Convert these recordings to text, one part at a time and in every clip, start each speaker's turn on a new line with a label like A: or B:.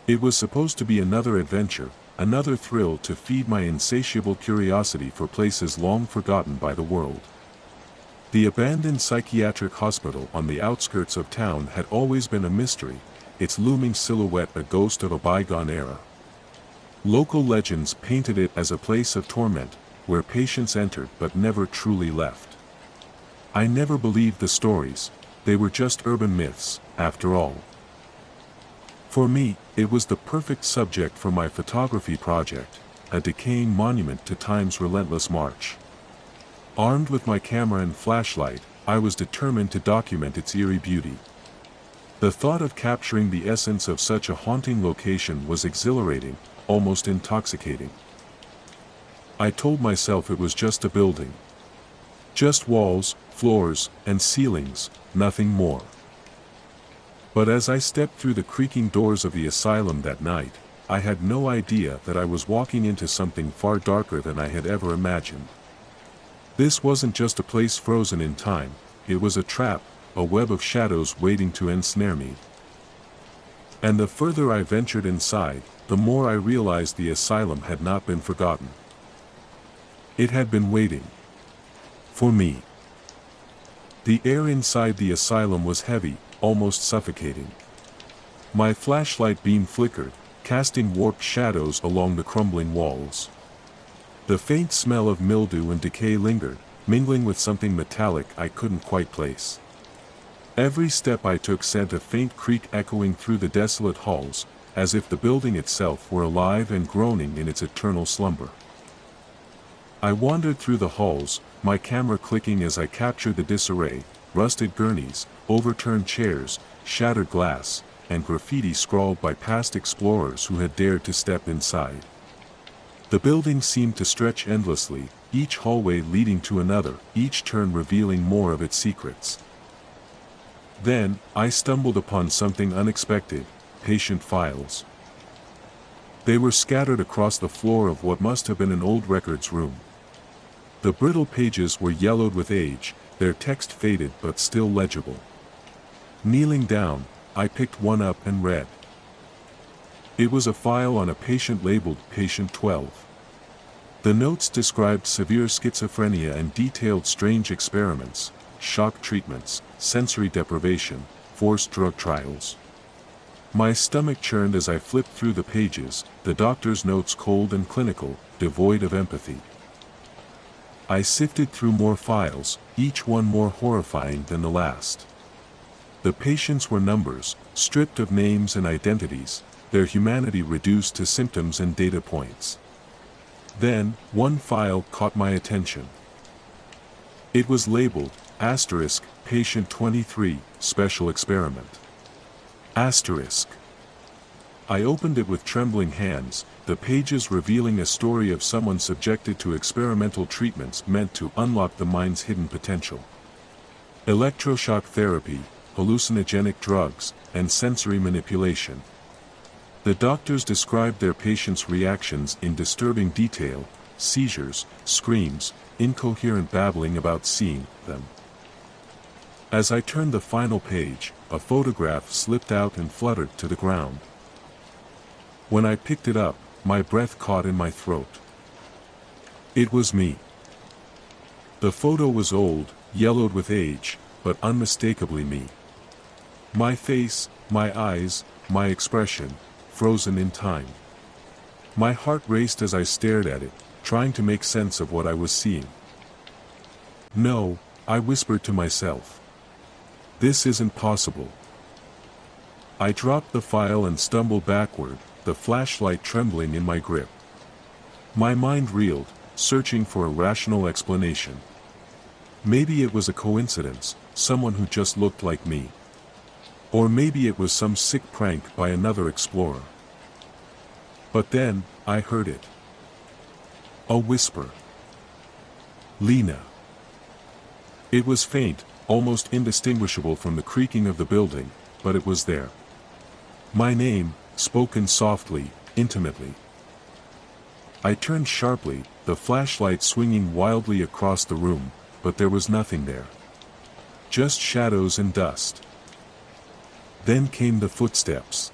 A: It was supposed to be another adventure, another thrill to feed my insatiable curiosity for places long forgotten by the world. The abandoned psychiatric hospital on the outskirts of town had always been a mystery, its looming silhouette a ghost of a bygone era. Local legends painted it as a place of torment, where patients entered but never truly left. I never believed the stories, they were just urban myths, after all. For me, it was the perfect subject for my photography project, a decaying monument to time's relentless march. Armed with my camera and flashlight, I was determined to document its eerie beauty. The thought of capturing the essence of such a haunting location was exhilarating, almost intoxicating. I told myself it was just a building. Just walls, floors, and ceilings, nothing more. But as I stepped through the creaking doors of the asylum that night, I had no idea that I was walking into something far darker than I had ever imagined. This wasn't just a place frozen in time, it was a trap, a web of shadows waiting to ensnare me. And the further I ventured inside, the more I realized the asylum had not been forgotten. It had been waiting. For me. The air inside the asylum was heavy, almost suffocating. My flashlight beam flickered, casting warped shadows along the crumbling walls. The faint smell of mildew and decay lingered, mingling with something metallic I couldn't quite place. Every step I took sent a faint creak echoing through the desolate halls, as if the building itself were alive and groaning in its eternal slumber. I wandered through the halls, my camera clicking as I captured the disarray, rusted gurneys, overturned chairs, shattered glass, and graffiti scrawled by past explorers who had dared to step inside. The building seemed to stretch endlessly, each hallway leading to another, each turn revealing more of its secrets. Then, I stumbled upon something unexpected: patient files. They were scattered across the floor of what must have been an old records room. The brittle pages were yellowed with age, their text faded but still legible. Kneeling down, I picked one up and read. It was a file on a patient labeled Patient 12. The notes described severe schizophrenia and detailed strange experiments, shock treatments, sensory deprivation, forced drug trials. My stomach churned as I flipped through the pages, the doctor's notes cold and clinical, devoid of empathy. I sifted through more files, each one more horrifying than the last. The patients were numbers, stripped of names and identities, their humanity reduced to symptoms and data points. Then, one file caught my attention. It was labeled, *, Patient 23, Special Experiment. *. I opened it with trembling hands, the pages revealing a story of someone subjected to experimental treatments meant to unlock the mind's hidden potential. Electroshock therapy, hallucinogenic drugs, and sensory manipulation. The doctors described their patients' reactions in disturbing detail: seizures, screams, incoherent babbling about seeing them. As I turned the final page, a photograph slipped out and fluttered to the ground. When I picked it up, my breath caught in my throat. It was me. The photo was old, yellowed with age, but unmistakably me. My face, my eyes, my expression, frozen in time. My heart raced as I stared at it, trying to make sense of what I was seeing. No, I whispered to myself. This isn't possible. I dropped the file and stumbled backward, the flashlight trembling in my grip. My mind reeled, searching for a rational explanation. Maybe it was a coincidence, someone who just looked like me. Or maybe it was some sick prank by another explorer. But then, I heard it. A whisper. Lena. It was faint, almost indistinguishable from the creaking of the building, but it was there. My name, spoken softly, intimately. I turned sharply, the flashlight swinging wildly across the room, but there was nothing there. Just shadows and dust. Then came the footsteps.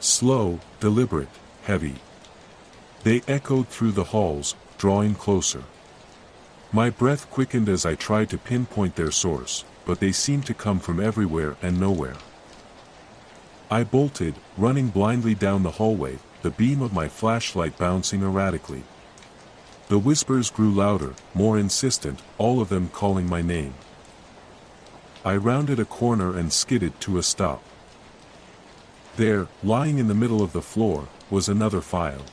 A: Slow, deliberate, heavy. They echoed through the halls, drawing closer. My breath quickened as I tried to pinpoint their source, but they seemed to come from everywhere and nowhere. I bolted, running blindly down the hallway, the beam of my flashlight bouncing erratically. The whispers grew louder, more insistent, all of them calling my name. I rounded a corner and skidded to a stop. There, lying in the middle of the floor, was another file.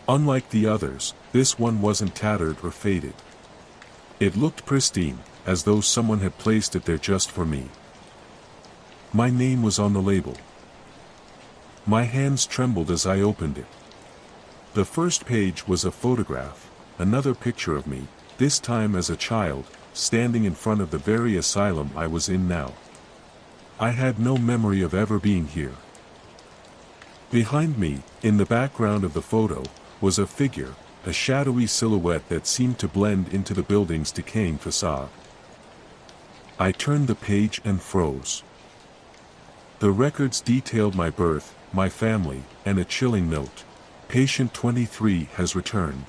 A: Unlike the others, this one wasn't tattered or faded. It looked pristine, as though someone had placed it there just for me. My name was on the label. My hands trembled as I opened it. The first page was a photograph, another picture of me, this time as a child, standing in front of the very asylum I was in now. I had no memory of ever being here. Behind me, in the background of the photo, was a figure, a shadowy silhouette that seemed to blend into the building's decaying facade. I turned the page and froze. The records detailed my birth, my family, and a chilling note. Patient 23 has returned.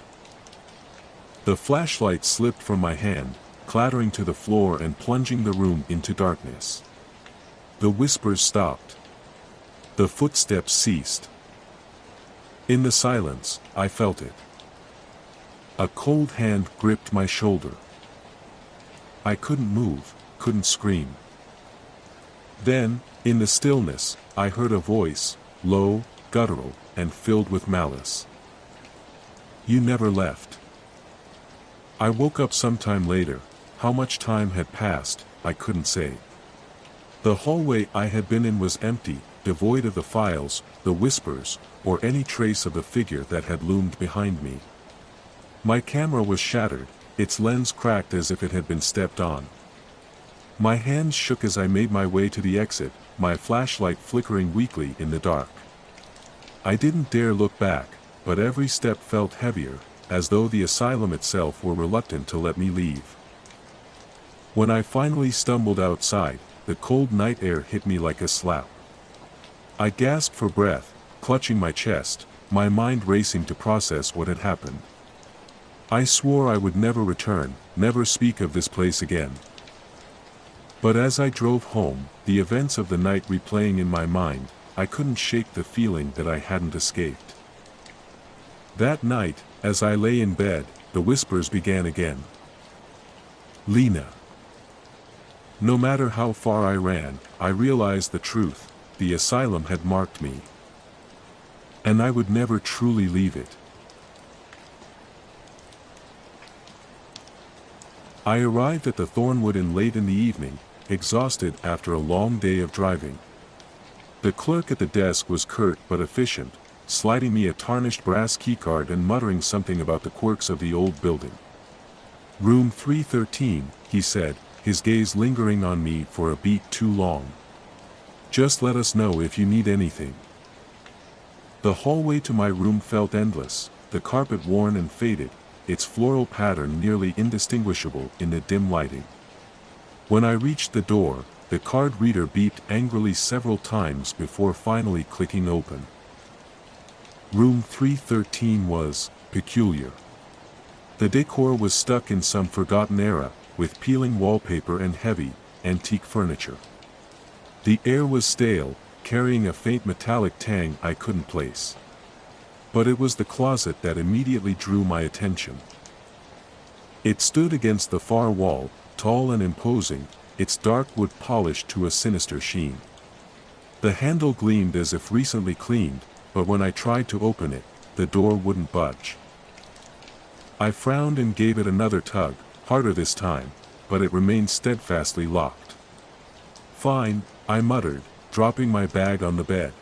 A: The flashlight slipped from my hand, clattering to the floor and plunging the room into darkness. The whispers stopped. The footsteps ceased. In the silence, I felt it. A cold hand gripped my shoulder. I couldn't move, couldn't scream. Then, in the stillness, I heard a voice, low, guttural, and filled with malice. You never left. I woke up sometime later. How much time had passed, I couldn't say. The hallway I had been in was empty, devoid of the files, the whispers, or any trace of the figure that had loomed behind me. My camera was shattered, its lens cracked as if it had been stepped on. My hands shook as I made my way to the exit, my flashlight flickering weakly in the dark. I didn't dare look back, but every step felt heavier, as though the asylum itself were reluctant to let me leave. When I finally stumbled outside, the cold night air hit me like a slap. I gasped for breath, clutching my chest, my mind racing to process what had happened. I swore I would never return, never speak of this place again. But as I drove home, the events of the night replaying in my mind, I couldn't shake the feeling that I hadn't escaped. That night, as I lay in bed, the whispers began again. Lena. No matter how far I ran, I realized the truth, the asylum had marked me. And I would never truly leave it. I arrived at the Thornwood Inn late in the evening, exhausted after a long day of driving. The clerk at the desk was curt but efficient, sliding me a tarnished brass keycard and muttering something about the quirks of the old building. Room 313, he said, his gaze lingering on me for a beat too long. Just let us know if you need anything. The hallway to my room felt endless, the carpet worn and faded, its floral pattern nearly indistinguishable in the dim lighting. When I reached the door, the card reader beeped angrily several times before finally clicking open. Room 313 was peculiar. The decor was stuck in some forgotten era, with peeling wallpaper and heavy, antique furniture. The air was stale, carrying a faint metallic tang I couldn't place. But it was the closet that immediately drew my attention. It stood against the far wall, tall and imposing, its dark wood polished to a sinister sheen. The handle gleamed as if recently cleaned, but when I tried to open it, the door wouldn't budge. I frowned and gave it another tug, harder this time, but it remained steadfastly locked. Fine, I muttered, dropping my bag on the bed.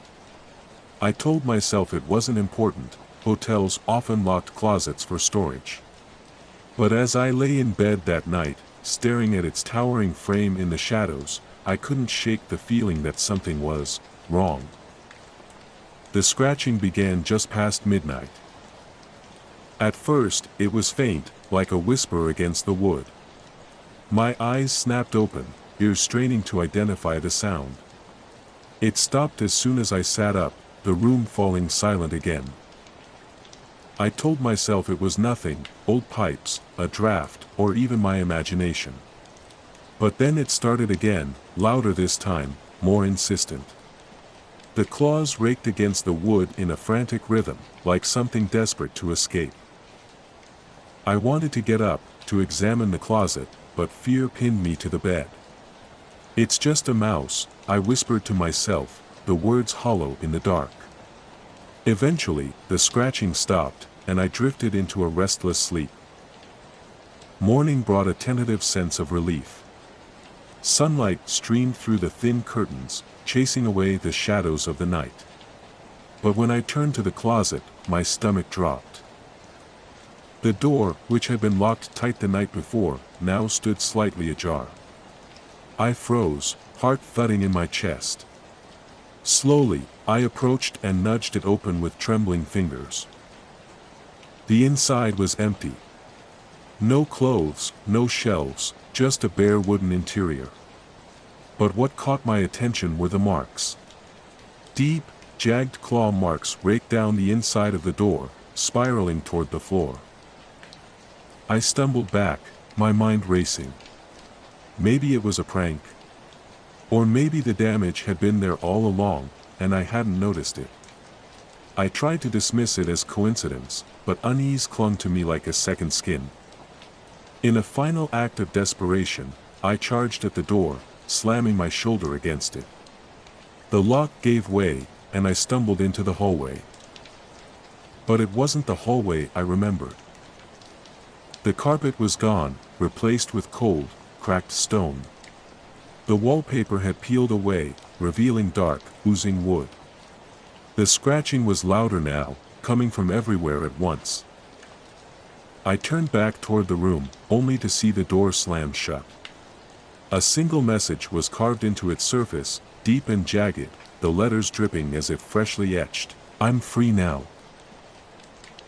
A: I told myself it wasn't important, hotels often locked closets for storage. But as I lay in bed that night, staring at its towering frame in the shadows, I couldn't shake the feeling that something was wrong. The scratching began just past midnight. At first, it was faint, like a whisper against the wood. My eyes snapped open, ears straining to identify the sound. It stopped as soon as I sat up, the room falling silent again. I told myself it was nothing, old pipes, a draft, or even my imagination. But then it started again, louder this time, more insistent. The claws raked against the wood in a frantic rhythm, like something desperate to escape. I wanted to get up, to examine the closet, but fear pinned me to the bed. "It's just a mouse," I whispered to myself, the words hollow in the dark. Eventually, the scratching stopped, and I drifted into a restless sleep. Morning brought a tentative sense of relief. Sunlight streamed through the thin curtains, chasing away the shadows of the night. But when I turned to the closet, my stomach dropped. The door, which had been locked tight the night before, now stood slightly ajar. I froze, heart thudding in my chest. Slowly, I approached and nudged it open with trembling fingers. The inside was empty. No clothes, no shelves, just a bare wooden interior. But what caught my attention were the marks. Deep, jagged claw marks raked down the inside of the door, spiraling toward the floor. I stumbled back, my mind racing. Maybe it was a prank. Or maybe the damage had been there all along, and I hadn't noticed it. I tried to dismiss it as coincidence, but unease clung to me like a second skin. In a final act of desperation, I charged at the door, slamming my shoulder against it. The lock gave way, and I stumbled into the hallway. But it wasn't the hallway I remembered. The carpet was gone, replaced with cold, cracked stone. The wallpaper had peeled away, revealing dark, oozing wood. The scratching was louder now, coming from everywhere at once. I turned back toward the room, only to see the door slam shut. A single message was carved into its surface, deep and jagged, the letters dripping as if freshly etched. "I'm free now."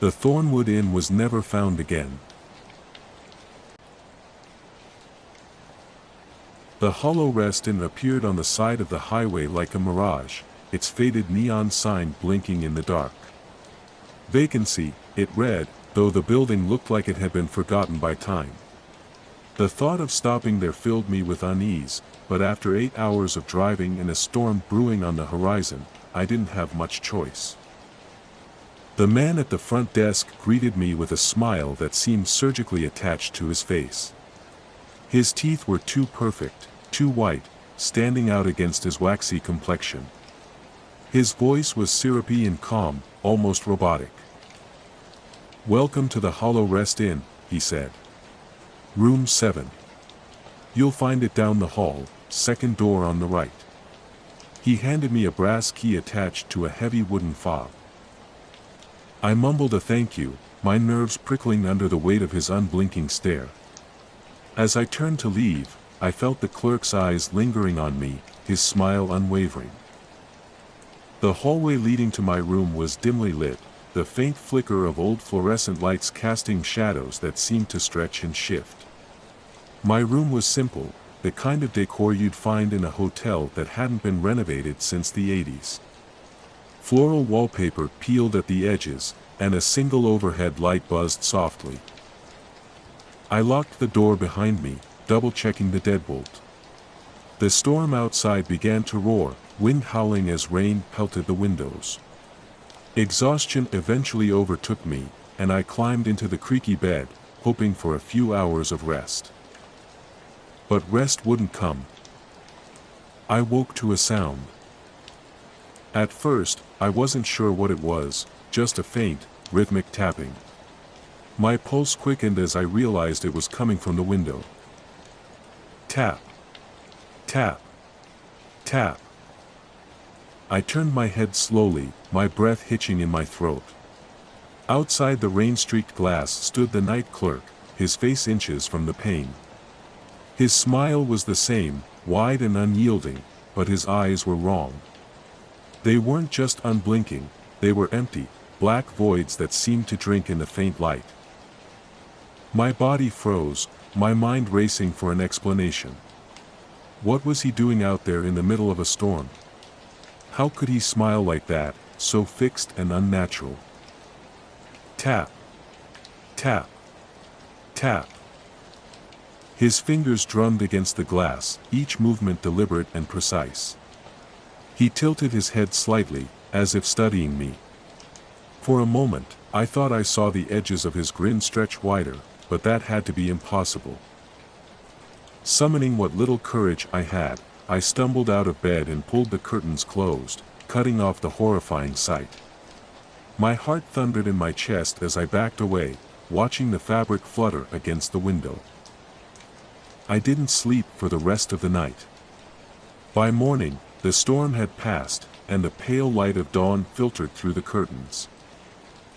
A: The Thornwood Inn was never found again. The Hollow Rest Inn appeared on the side of the highway like a mirage, its faded neon sign blinking in the dark. "Vacancy," it read, though the building looked like it had been forgotten by time. The thought of stopping there filled me with unease, but after 8 hours of driving and a storm brewing on the horizon, I didn't have much choice. The man at the front desk greeted me with a smile that seemed surgically attached to his face. His teeth were too perfect, too white, standing out against his waxy complexion. His voice was syrupy and calm, almost robotic. "Welcome to the Hollow Rest Inn," he said. "Room 7. You'll find it down the hall, second door on the right." He handed me a brass key attached to a heavy wooden fob. I mumbled a thank you, my nerves prickling under the weight of his unblinking stare. As I turned to leave, I felt the clerk's eyes lingering on me, his smile unwavering. The hallway leading to my room was dimly lit, the faint flicker of old fluorescent lights casting shadows that seemed to stretch and shift. My room was simple, the kind of decor you'd find in a hotel that hadn't been renovated since the 80s. Floral wallpaper peeled at the edges, and a single overhead light buzzed softly. I locked the door behind me, double-checking the deadbolt. The storm outside began to roar, wind howling as rain pelted the windows. Exhaustion eventually overtook me, and I climbed into the creaky bed, hoping for a few hours of rest. But rest wouldn't come. I woke to a sound. At first, I wasn't sure what it was, just a faint, rhythmic tapping. My pulse quickened as I realized it was coming from the window. Tap. Tap. Tap. I turned my head slowly, my breath hitching in my throat. Outside the rain-streaked glass stood the night clerk, his face inches from the pane. His smile was the same, wide and unyielding, but his eyes were wrong. They weren't just unblinking, they were empty, black voids that seemed to drink in the faint light. My body froze, my mind racing for an explanation. What was he doing out there in the middle of a storm? How could he smile like that, so fixed and unnatural. Tap. Tap. Tap. His fingers drummed against the glass, each movement deliberate and precise. He tilted his head slightly, as if studying me. For a moment, I thought I saw the edges of his grin stretch wider, but that had to be impossible. Summoning what little courage I had, I stumbled out of bed and pulled the curtains closed, cutting off the horrifying sight. My heart thundered in my chest as I backed away, watching the fabric flutter against the window. I didn't sleep for the rest of the night. By morning, the storm had passed, and the pale light of dawn filtered through the curtains.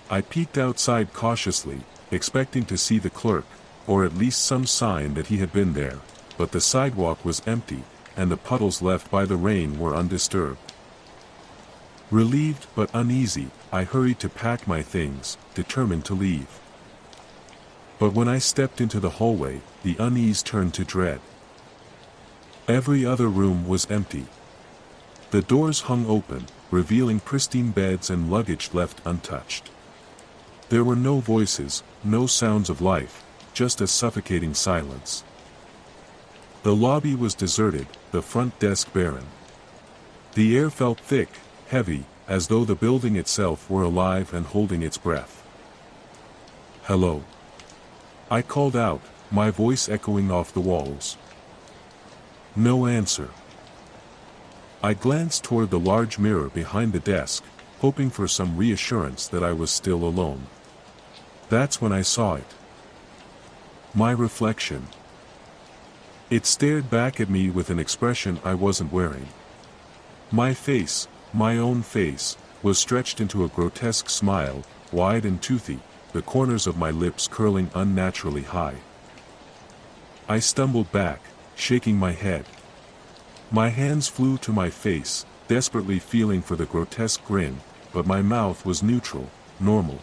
A: I peeked outside cautiously, expecting to see the clerk, or at least some sign that he had been there, but the sidewalk was empty, and the puddles left by the rain were undisturbed. Relieved but uneasy, I hurried to pack my things, determined to leave. But when I stepped into the hallway, the unease turned to dread. Every other room was empty. The doors hung open, revealing pristine beds and luggage left untouched. There were no voices, no sounds of life, just a suffocating silence. The lobby was deserted, the front desk barren. The air felt thick, heavy, as though the building itself were alive and holding its breath. "Hello," I called out, my voice echoing off the walls. No answer. I glanced toward the large mirror behind the desk, hoping for some reassurance that I was still alone. That's when I saw it. My reflection. It stared back at me with an expression I wasn't wearing. My face, my own face, was stretched into a grotesque smile, wide and toothy, the corners of my lips curling unnaturally high. I stumbled back, shaking my head. My hands flew to my face, desperately feeling for the grotesque grin, but my mouth was neutral, normal.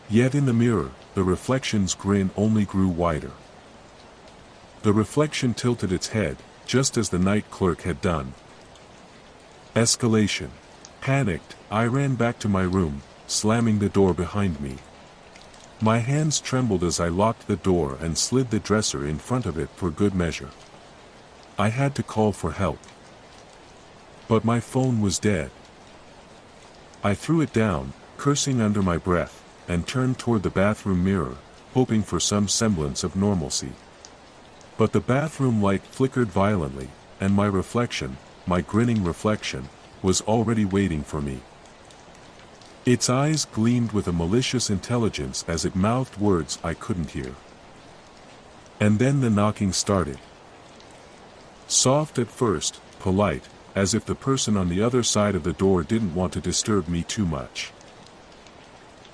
A: Yet in the mirror, the reflection's grin only grew wider. The reflection tilted its head, just as the night clerk had done. Escalation. Panicked, I ran back to my room, slamming the door behind me. My hands trembled as I locked the door and slid the dresser in front of it for good measure. I had to call for help. But my phone was dead. I threw it down, cursing under my breath, and turned toward the bathroom mirror, hoping for some semblance of normalcy. But the bathroom light flickered violently, and my reflection, my grinning reflection, was already waiting for me. Its eyes gleamed with a malicious intelligence as it mouthed words I couldn't hear. And then the knocking started. Soft at first, polite, as if the person on the other side of the door didn't want to disturb me too much.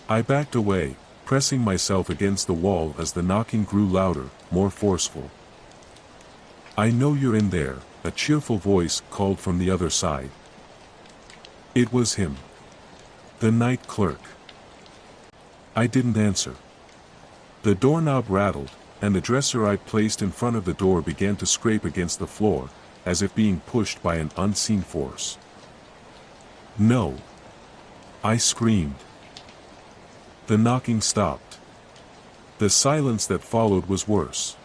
A: I backed away, pressing myself against the wall as the knocking grew louder, more forceful. "I know you're in there," a cheerful voice called from the other side. It was him. The night clerk. I didn't answer. The doorknob rattled, and the dresser I'd placed in front of the door began to scrape against the floor, as if being pushed by an unseen force. "No!" I screamed. The knocking stopped. The silence that followed was worse.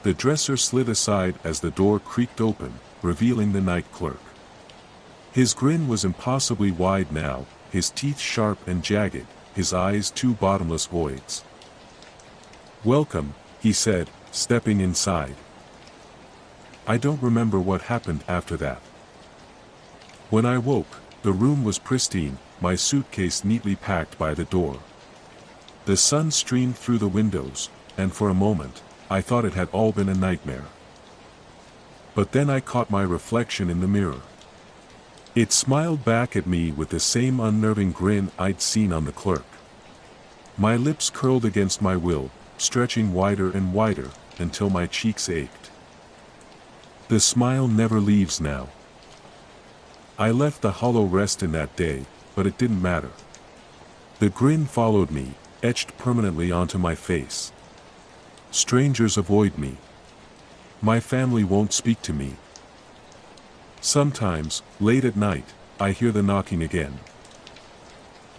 A: The dresser slid aside as the door creaked open, revealing the night clerk. His grin was impossibly wide now, his teeth sharp and jagged, his eyes two bottomless voids. "Welcome," he said, stepping inside. I don't remember what happened after that. When I woke, the room was pristine, my suitcase neatly packed by the door. The sun streamed through the windows, and for a moment, I thought it had all been a nightmare. But then I caught my reflection in the mirror. It smiled back at me with the same unnerving grin I'd seen on the clerk. My lips curled against my will, stretching wider and wider, until my cheeks ached. The smile never leaves now. I left the hollow rest in that day, but it didn't matter. The grin followed me, etched permanently onto my face. Strangers avoid me. My family won't speak to me. Sometimes, late at night, I hear the knocking again.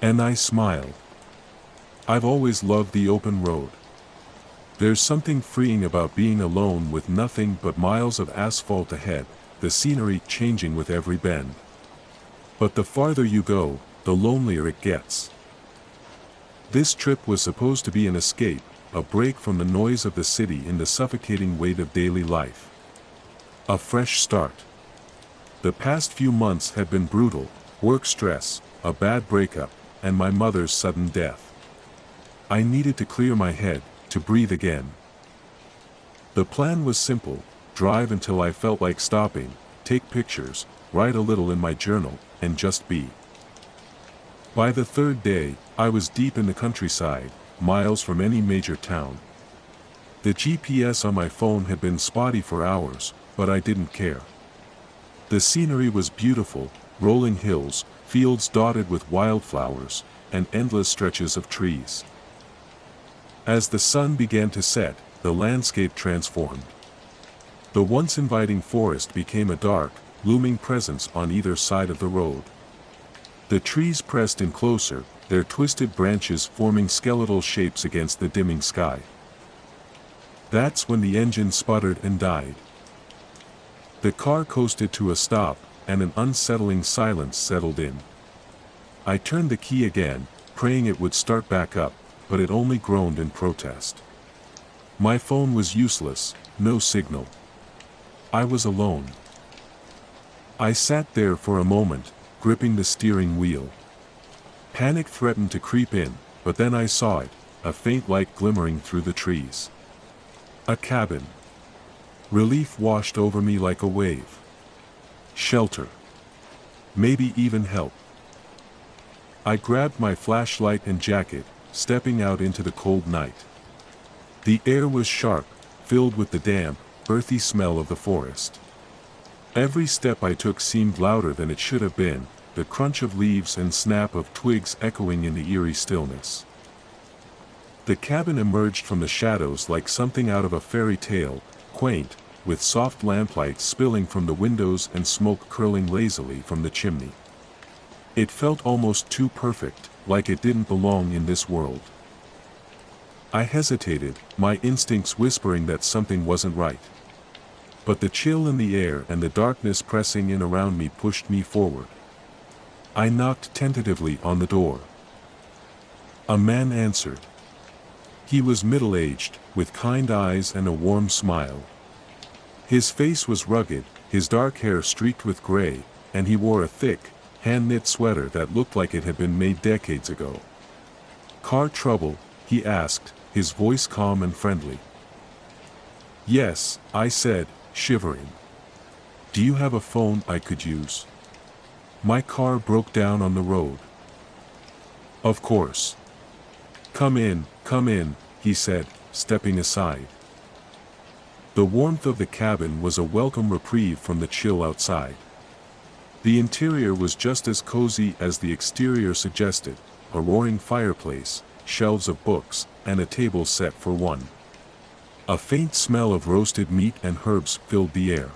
A: And I smile. I've always loved the open road. There's something freeing about being alone with nothing but miles of asphalt ahead, the scenery changing with every bend. But the farther you go, the lonelier it gets. This trip was supposed to be an escape, a break from the noise of the city and the suffocating weight of daily life. A fresh start. The past few months had been brutal: work stress, a bad breakup, and my mother's sudden death. I needed to clear my head, to breathe again. The plan was simple: drive until I felt like stopping, take pictures, write a little in my journal, and just be. By the third day, I was deep in the countryside, miles from any major town. The GPS on my phone had been spotty for hours, but I didn't care. The scenery was beautiful: rolling hills, fields dotted with wildflowers, and endless stretches of trees. As the sun began to set, the landscape transformed. The once inviting forest became a dark, looming presence on either side of the road. The trees pressed in closer, their twisted branches forming skeletal shapes against the dimming sky. That's when the engine sputtered and died. The car coasted to a stop, and an unsettling silence settled in. I turned the key again, praying it would start back up, but it only groaned in protest. My phone was useless, no signal. I was alone. I sat there for a moment, gripping the steering wheel. Panic threatened to creep in, but then I saw it, a faint light glimmering through the trees. A cabin. Relief washed over me like a wave. Shelter. Maybe even help. I grabbed my flashlight and jacket, stepping out into the cold night. The air was sharp, filled with the damp, earthy smell of the forest. Every step I took seemed louder than it should have been, the crunch of leaves and snap of twigs echoing in the eerie stillness. The cabin emerged from the shadows like something out of a fairy tale, quaint, with soft lamplight spilling from the windows and smoke curling lazily from the chimney. It felt almost too perfect, like it didn't belong in this world. I hesitated, my instincts whispering that something wasn't right. But the chill in the air and the darkness pressing in around me pushed me forward. I knocked tentatively on the door. A man answered. He was middle-aged, with kind eyes and a warm smile. His face was rugged, his dark hair streaked with gray, and he wore a thick, hand-knit sweater that looked like it had been made decades ago. "Car trouble?" he asked, his voice calm and friendly. "Yes," I said, shivering. "Do you have a phone I could use? My car broke down on the road." "Of course. Come in," he said, stepping aside. The warmth of the cabin was a welcome reprieve from the chill outside. The interior was just as cozy as the exterior suggested: a roaring fireplace, shelves of books, and a table set for one. A faint smell of roasted meat and herbs filled the air.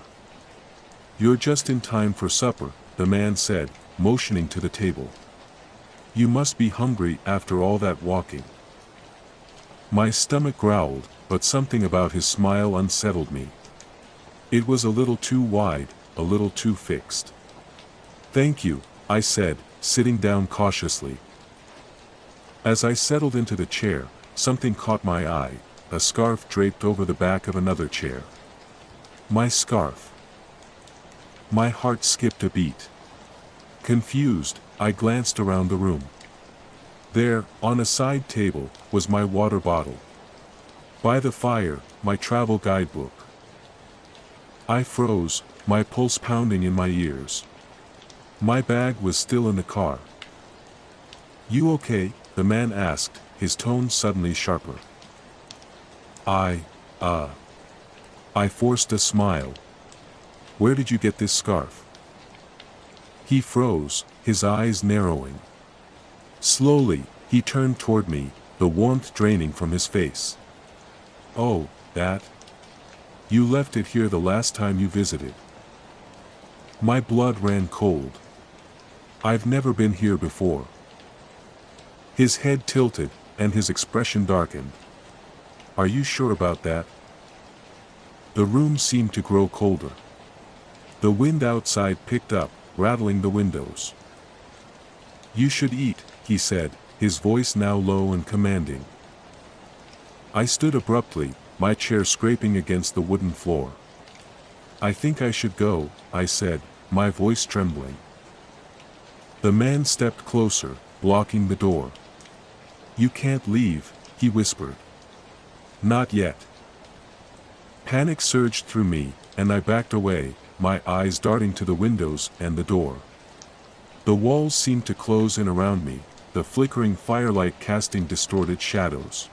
A: "You're just in time for supper," the man said, motioning to the table. "You must be hungry after all that walking." My stomach growled, but something about his smile unsettled me. It was a little too wide, a little too fixed. "Thank you," I said, sitting down cautiously. As I settled into the chair, something caught my eye: a scarf draped over the back of another chair. My scarf. My heart skipped a beat. Confused, I glanced around the room. There, on a side table, was my water bottle. By the fire, my travel guidebook. I froze, my pulse pounding in my ears. My bag was still in the car. "You okay?" the man asked, his tone suddenly sharper. I forced a smile. "Where did you get this scarf?" He froze, his eyes narrowing. Slowly, he turned toward me, the warmth draining from his face. "Oh, that? You left it here the last time you visited." My blood ran cold. I've never been here before. His head tilted, and his expression darkened. Are you sure about that? The room seemed to grow colder. The wind outside picked up, rattling the windows. You should eat, he said, his voice now low and commanding. I stood abruptly, my chair scraping against the wooden floor. I think I should go, I said, my voice trembling. The man stepped closer, blocking the door. You can't leave, he whispered. Not yet. Panic surged through me, and I backed away, my eyes darting to the windows and the door. The walls seemed to close in around me, the flickering firelight casting distorted shadows.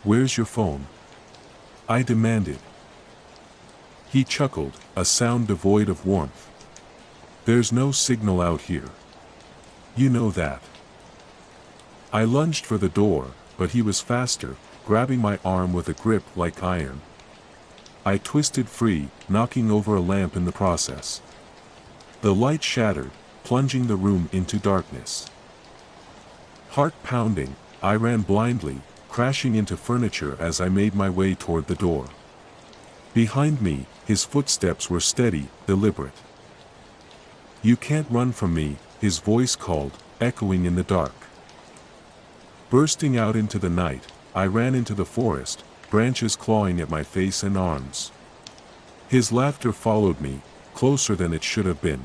A: Where's your phone? I demanded. He chuckled, a sound devoid of warmth. There's no signal out here. You know that. I lunged for the door, but he was faster, grabbing my arm with a grip like iron. I twisted free, knocking over a lamp in the process. The light shattered, plunging the room into darkness. Heart pounding, I ran blindly, crashing into furniture as I made my way toward the door. Behind me, his footsteps were steady, deliberate. You can't run from me, his voice called, echoing in the dark. Bursting out into the night, I ran into the forest, branches clawing at my face and arms. His laughter followed me, closer than it should have been.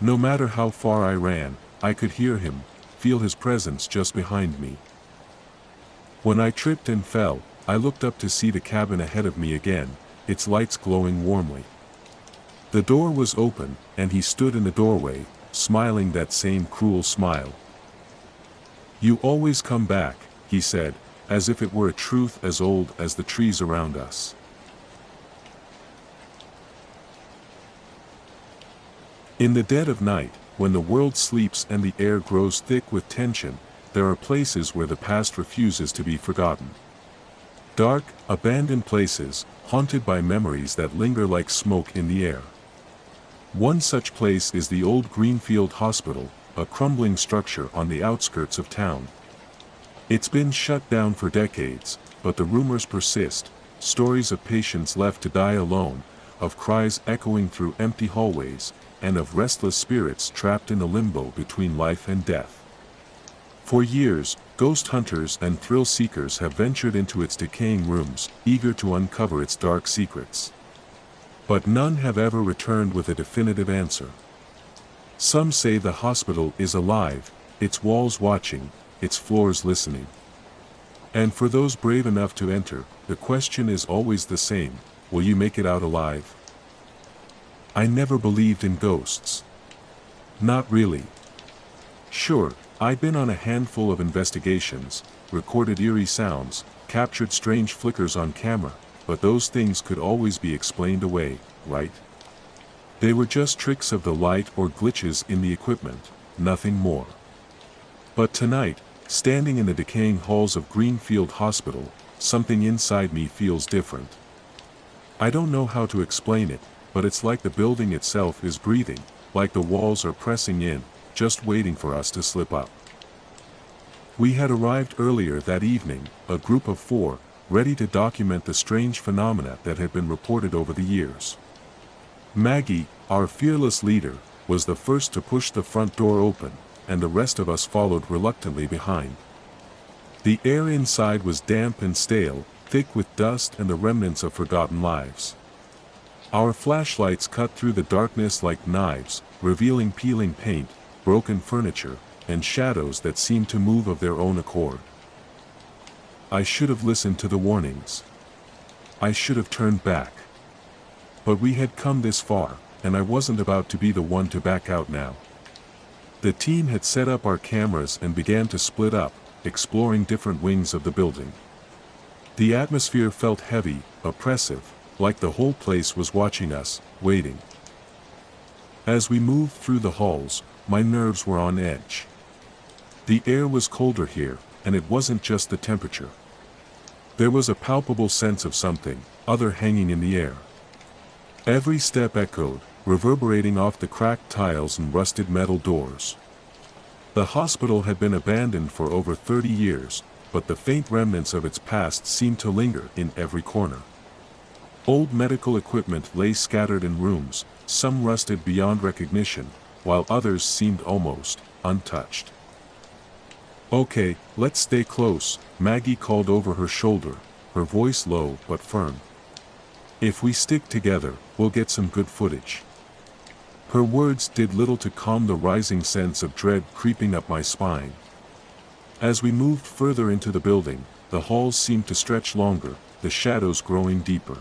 A: No matter how far I ran, I could hear him, feel his presence just behind me. When I tripped and fell, I looked up to see the cabin ahead of me again, its lights glowing warmly. The door was open, and he stood in the doorway, smiling that same cruel smile. You always come back, he said, as if it were a truth as old as the trees around us. In the dead of night, when the world sleeps and the air grows thick with tension, there are places where the past refuses to be forgotten. Dark, abandoned places, haunted by memories that linger like smoke in the air. One such place is the old Greenfield Hospital, a crumbling structure on the outskirts of town. It's been shut down for decades, but the rumors persist, stories of patients left to die alone, of cries echoing through empty hallways, and of restless spirits trapped in a limbo between life and death. For years, ghost hunters and thrill seekers have ventured into its decaying rooms, eager to uncover its dark secrets. But none have ever returned with a definitive answer. Some say the hospital is alive, its walls watching, its floors listening. And for those brave enough to enter, the question is always the same: will you make it out alive? I never believed in ghosts. Not really. Sure, I'd been on a handful of investigations, recorded eerie sounds, captured strange flickers on camera, but those things could always be explained away, right? They were just tricks of the light or glitches in the equipment, nothing more. But tonight, standing in the decaying halls of Greenfield Hospital, something inside me feels different. I don't know how to explain it, but it's like the building itself is breathing, like the walls are pressing in, just waiting for us to slip up. We had arrived earlier that evening, a group of 4, ready to document the strange phenomena that had been reported over the years. Maggie, our fearless leader, was the first to push the front door open, and the rest of us followed reluctantly behind. The air inside was damp and stale, thick with dust and the remnants of forgotten lives. Our flashlights cut through the darkness like knives, revealing peeling paint, broken furniture, and shadows that seemed to move of their own accord. I should have listened to the warnings. I should have turned back. But we had come this far, and I wasn't about to be the one to back out now. The team had set up our cameras and began to split up, exploring different wings of the building. The atmosphere felt heavy, oppressive, like the whole place was watching us, waiting. As we moved through the halls, my nerves were on edge. The air was colder here, and it wasn't just the temperature. There was a palpable sense of something other hanging in the air. Every step echoed, reverberating off the cracked tiles and rusted metal doors. The hospital had been abandoned for over 30 years, but the faint remnants of its past seemed to linger in every corner. Old medical equipment lay scattered in rooms, some rusted beyond recognition, while others seemed almost untouched. "Okay, let's stay close," Maggie called over her shoulder, her voice low but firm. "If we stick together, we'll get some good footage." Her words did little to calm the rising sense of dread creeping up my spine. As we moved further into the building, the halls seemed to stretch longer, the shadows growing deeper.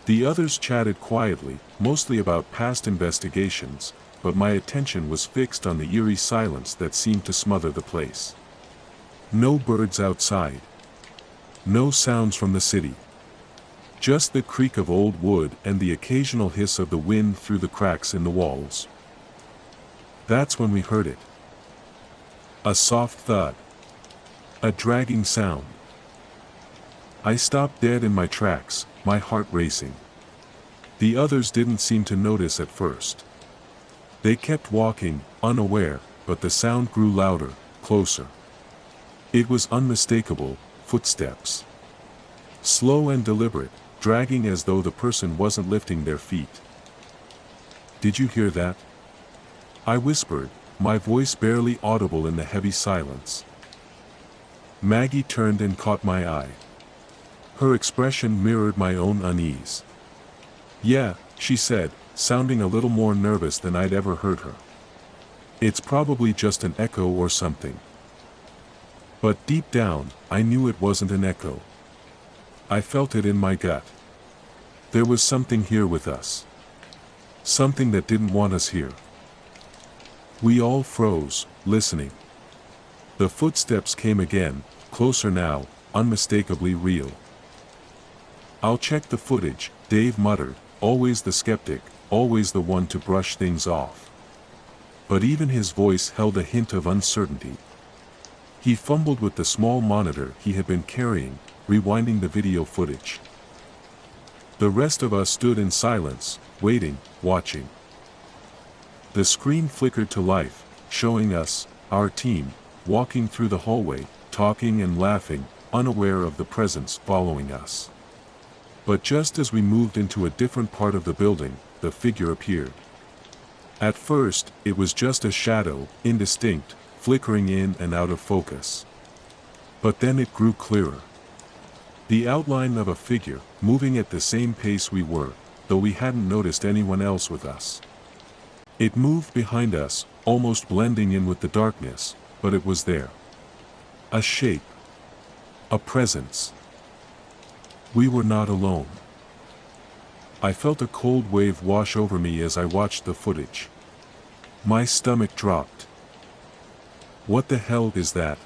A: The others chatted quietly, mostly about past investigations, but my attention was fixed on the eerie silence that seemed to smother the place. No birds outside. No sounds from the city. Just the creak of old wood and the occasional hiss of the wind through the cracks in the walls. That's when we heard it. A soft thud. A dragging sound. I stopped dead in my tracks, my heart racing. The others didn't seem to notice at first. They kept walking, unaware, but the sound grew louder, closer. It was unmistakable, footsteps. Slow and deliberate, dragging as though the person wasn't lifting their feet. "Did you hear that?" I whispered, my voice barely audible in the heavy silence. Maggie turned and caught my eye. Her expression mirrored my own unease. "Yeah," she said, sounding a little more nervous than I'd ever heard her. "It's probably just an echo or something." But deep down, I knew it wasn't an echo. I felt it in my gut. There was something here with us. Something that didn't want us here. We all froze, listening. The footsteps came again, closer now, unmistakably real. "I'll check the footage," Dave muttered, always the skeptic, always the one to brush things off. But even his voice held a hint of uncertainty. He fumbled with the small monitor he had been carrying, rewinding the video footage. The rest of us stood in silence, waiting, watching. The screen flickered to life, showing us, our team, walking through the hallway, talking and laughing, unaware of the presence following us. But just as we moved into a different part of the building, the figure appeared. At first, it was just a shadow, indistinct, flickering in and out of focus. But then it grew clearer. The outline of a figure, moving at the same pace we were, though we hadn't noticed anyone else with us. It moved behind us, almost blending in with the darkness, but it was there. A shape. A presence. We were not alone. I felt a cold wave wash over me as I watched the footage. My stomach dropped. "What the hell is that?"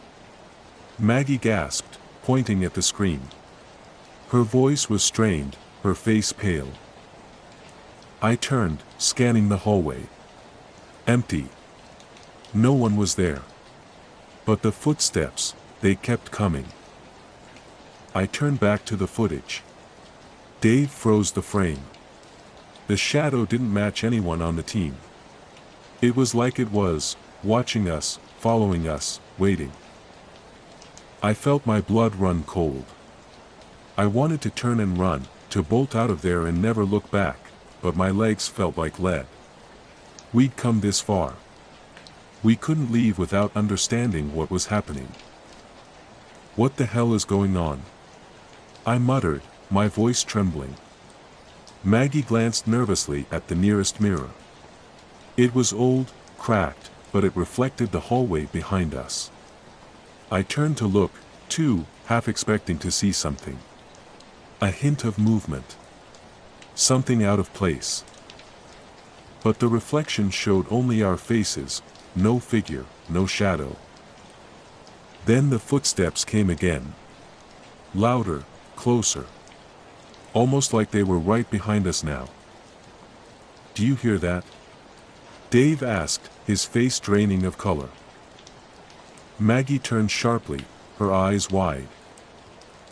A: Maggie gasped, pointing at the screen. Her voice was strained, her face pale. I turned, scanning the hallway. Empty. No one was there. But the footsteps, they kept coming. I turned back to the footage. Dave froze the frame. The shadow didn't match anyone on the team. It was like it was, watching us, following us, waiting. I felt my blood run cold. I wanted to turn and run, to bolt out of there and never look back, but my legs felt like lead. We'd come this far. We couldn't leave without understanding what was happening. "What the hell is going on?" I muttered, my voice trembling. Maggie glanced nervously at the nearest mirror. It was old, cracked, but it reflected the hallway behind us. I turned to look, too, half expecting to see something. A hint of movement. Something out of place. But the reflection showed only our faces, no figure, no shadow. Then the footsteps came again. Louder, closer. Almost like they were right behind us now. "Do you hear that?" Dave asked, his face draining of color. Maggie turned sharply, her eyes wide.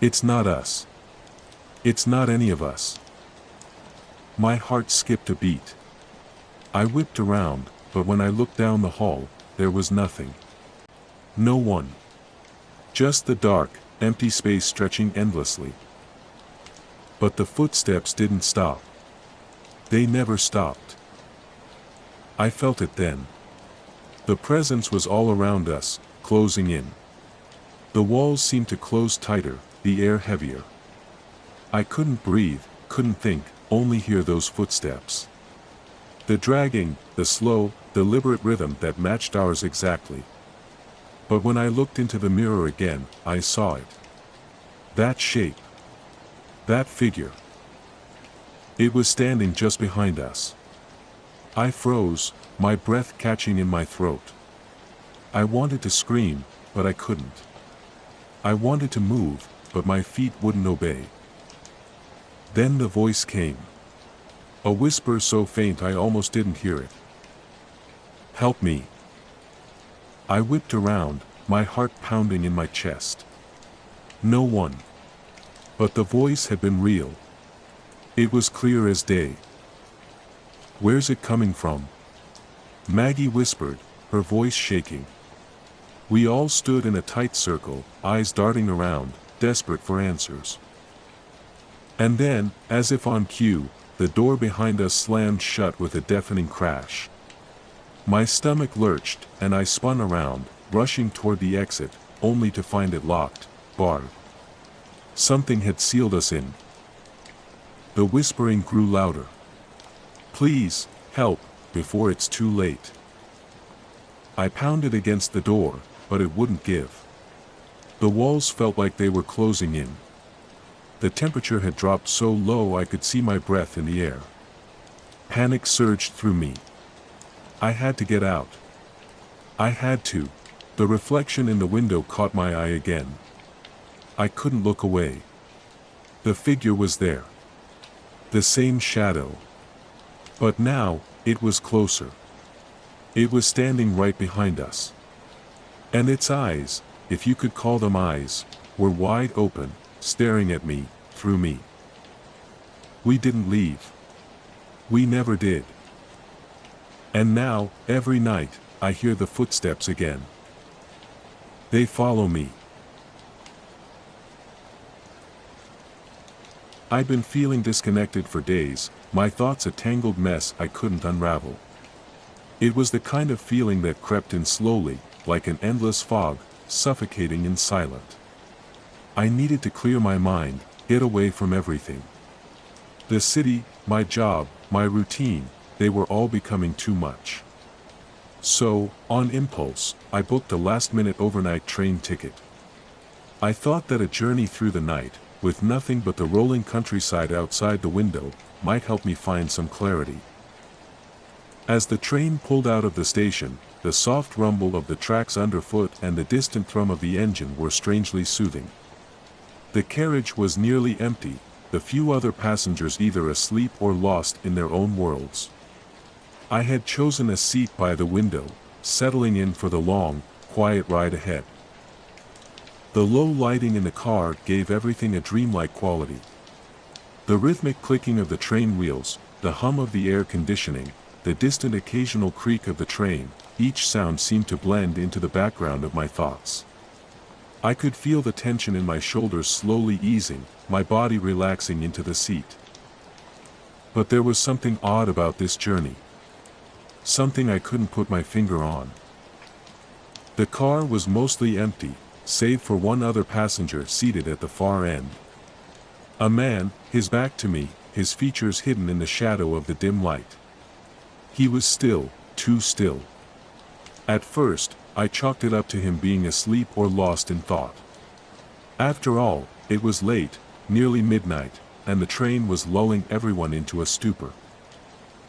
A: "It's not us. It's not any of us." My heart skipped a beat. I whipped around, but when I looked down the hall, there was nothing. No one. Just the dark, empty space stretching endlessly. But the footsteps didn't stop. They never stopped. I felt it then. The presence was all around us, closing in. The walls seemed to close tighter, the air heavier. I couldn't breathe, couldn't think, only hear those footsteps. The dragging, the slow, deliberate rhythm that matched ours exactly. But when I looked into the mirror again, I saw it. That shape. That figure. It was standing just behind us. I froze, my breath catching in my throat. I wanted to scream, but I couldn't. I wanted to move, but my feet wouldn't obey. Then the voice came. A whisper so faint I almost didn't hear it. "Help me." I whipped around, my heart pounding in my chest. No one. But the voice had been real. It was clear as day. "Where's it coming from?" Maggie whispered, her voice shaking. We all stood in a tight circle, eyes darting around, desperate for answers. And then, as if on cue, the door behind us slammed shut with a deafening crash. My stomach lurched, and I spun around, rushing toward the exit, only to find it locked, barred. Something had sealed us in. The whispering grew louder. "Please, help, before it's too late." I pounded against the door, but it wouldn't give. The walls felt like they were closing in. The temperature had dropped so low I could see my breath in the air. Panic surged through me. I had to get out. I had to. The reflection in the window caught my eye again. I couldn't look away. The figure was there. The same shadow. But now, it was closer. It was standing right behind us. And its eyes, if you could call them eyes, were wide open, staring at me, through me. We didn't leave. We never did. And now, every night, I hear the footsteps again. They follow me. I'd been feeling disconnected for days, my thoughts a tangled mess I couldn't unravel. It was the kind of feeling that crept in slowly, like an endless fog, suffocating and silent. I needed to clear my mind, get away from everything. The city, my job, my routine, they were all becoming too much. So, on impulse, I booked a last-minute overnight train ticket. I thought that a journey through the night, with nothing but the rolling countryside outside the window, might help me find some clarity. As the train pulled out of the station, the soft rumble of the tracks underfoot and the distant thrum of the engine were strangely soothing. The carriage was nearly empty, the few other passengers either asleep or lost in their own worlds. I had chosen a seat by the window, settling in for the long, quiet ride ahead. The low lighting in the car gave everything a dreamlike quality. The rhythmic clicking of the train wheels, the hum of the air conditioning, the distant occasional creak of the train, each sound seemed to blend into the background of my thoughts. I could feel the tension in my shoulders slowly easing, my body relaxing into the seat. But there was something odd about this journey. Something I couldn't put my finger on. The car was mostly empty, save for one other passenger seated at the far end. A man, his back to me, his features hidden in the shadow of the dim light. He was still, too still. At first, I chalked it up to him being asleep or lost in thought. After all, it was late, nearly midnight, and the train was lulling everyone into a stupor.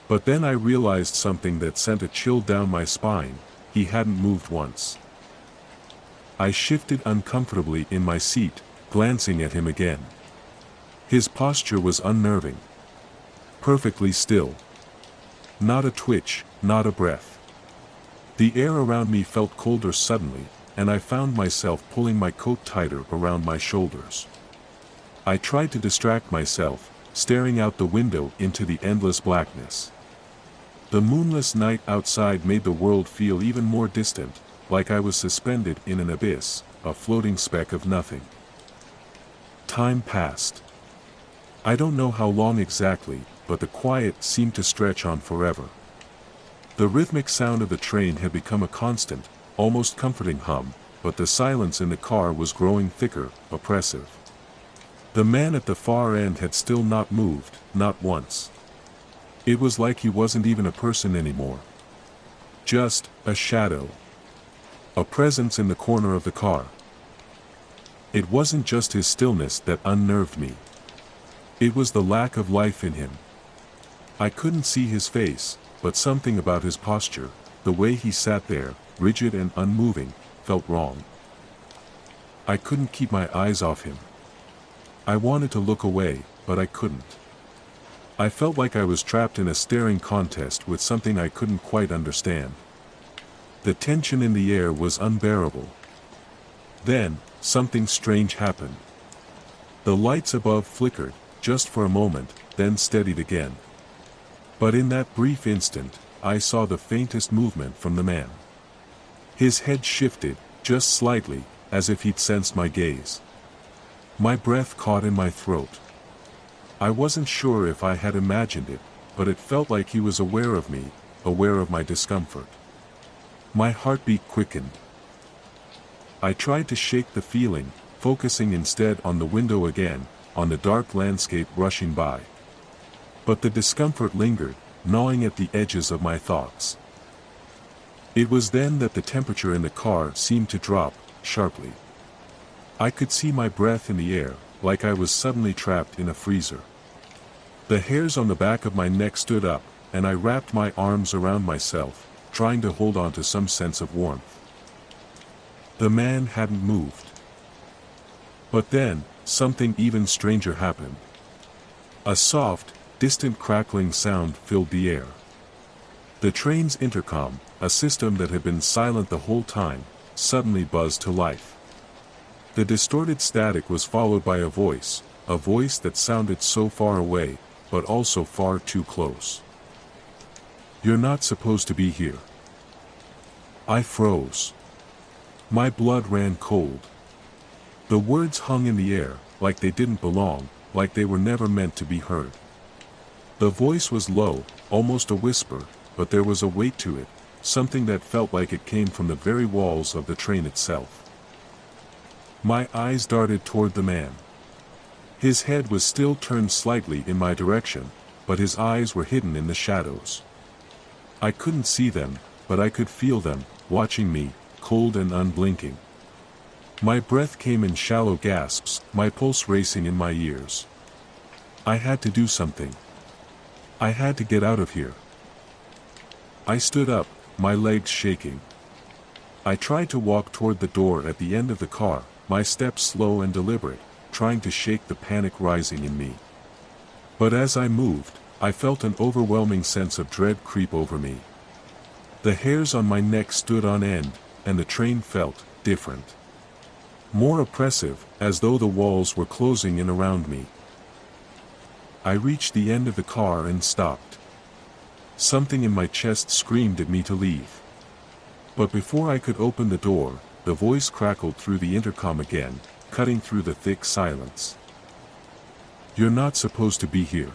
A: But then I realized something that sent a chill down my spine. He hadn't moved once. I shifted uncomfortably in my seat, glancing at him again. His posture was unnerving. Perfectly still. Not a twitch, not a breath. The air around me felt colder suddenly, and I found myself pulling my coat tighter around my shoulders. I tried to distract myself, staring out the window into the endless blackness. The moonless night outside made the world feel even more distant, like I was suspended in an abyss, a floating speck of nothing. Time passed. I don't know how long exactly, but the quiet seemed to stretch on forever. The rhythmic sound of the train had become a constant, almost comforting hum, but the silence in the car was growing thicker, oppressive. The man at the far end had still not moved, not once. It was like he wasn't even a person anymore. Just a shadow. A presence in the corner of the car. It wasn't just his stillness that unnerved me. It was the lack of life in him. I couldn't see his face, but something about his posture, the way he sat there, rigid and unmoving, felt wrong. I couldn't keep my eyes off him. I wanted to look away, but I couldn't. I felt like I was trapped in a staring contest with something I couldn't quite understand. The tension in the air was unbearable. Then, something strange happened. The lights above flickered, just for a moment, then steadied again. But in that brief instant, I saw the faintest movement from the man. His head shifted, just slightly, as if he'd sensed my gaze. My breath caught in my throat. I wasn't sure if I had imagined it, but it felt like he was aware of me, aware of my discomfort. My heartbeat quickened. I tried to shake the feeling, focusing instead on the window again, on the dark landscape rushing by. But the discomfort lingered, gnawing at the edges of my thoughts. It was then that the temperature in the car seemed to drop, sharply. I could see my breath in the air, like I was suddenly trapped in a freezer. The hairs on the back of my neck stood up, and I wrapped my arms around myself, trying to hold on to some sense of warmth. The man hadn't moved. But then, something even stranger happened. A soft, distant crackling sound filled the air. The train's intercom, a system that had been silent the whole time, suddenly buzzed to life. The distorted static was followed by a voice that sounded so far away, but also far too close. "You're not supposed to be here." I froze. My blood ran cold. The words hung in the air, like they didn't belong, like they were never meant to be heard. The voice was low, almost a whisper, but there was a weight to it, something that felt like it came from the very walls of the train itself. My eyes darted toward the man. His head was still turned slightly in my direction, but his eyes were hidden in the shadows. I couldn't see them, but I could feel them, watching me, cold and unblinking. My breath came in shallow gasps, my pulse racing in my ears. I had to do something. I had to get out of here. I stood up, my legs shaking. I tried to walk toward the door at the end of the car, my steps slow and deliberate, trying to shake the panic rising in me. But as I moved, I felt an overwhelming sense of dread creep over me. The hairs on my neck stood on end, and the train felt different. More oppressive, as though the walls were closing in around me. I reached the end of the car and stopped. Something in my chest screamed at me to leave. But before I could open the door, the voice crackled through the intercom again, cutting through the thick silence. "You're not supposed to be here."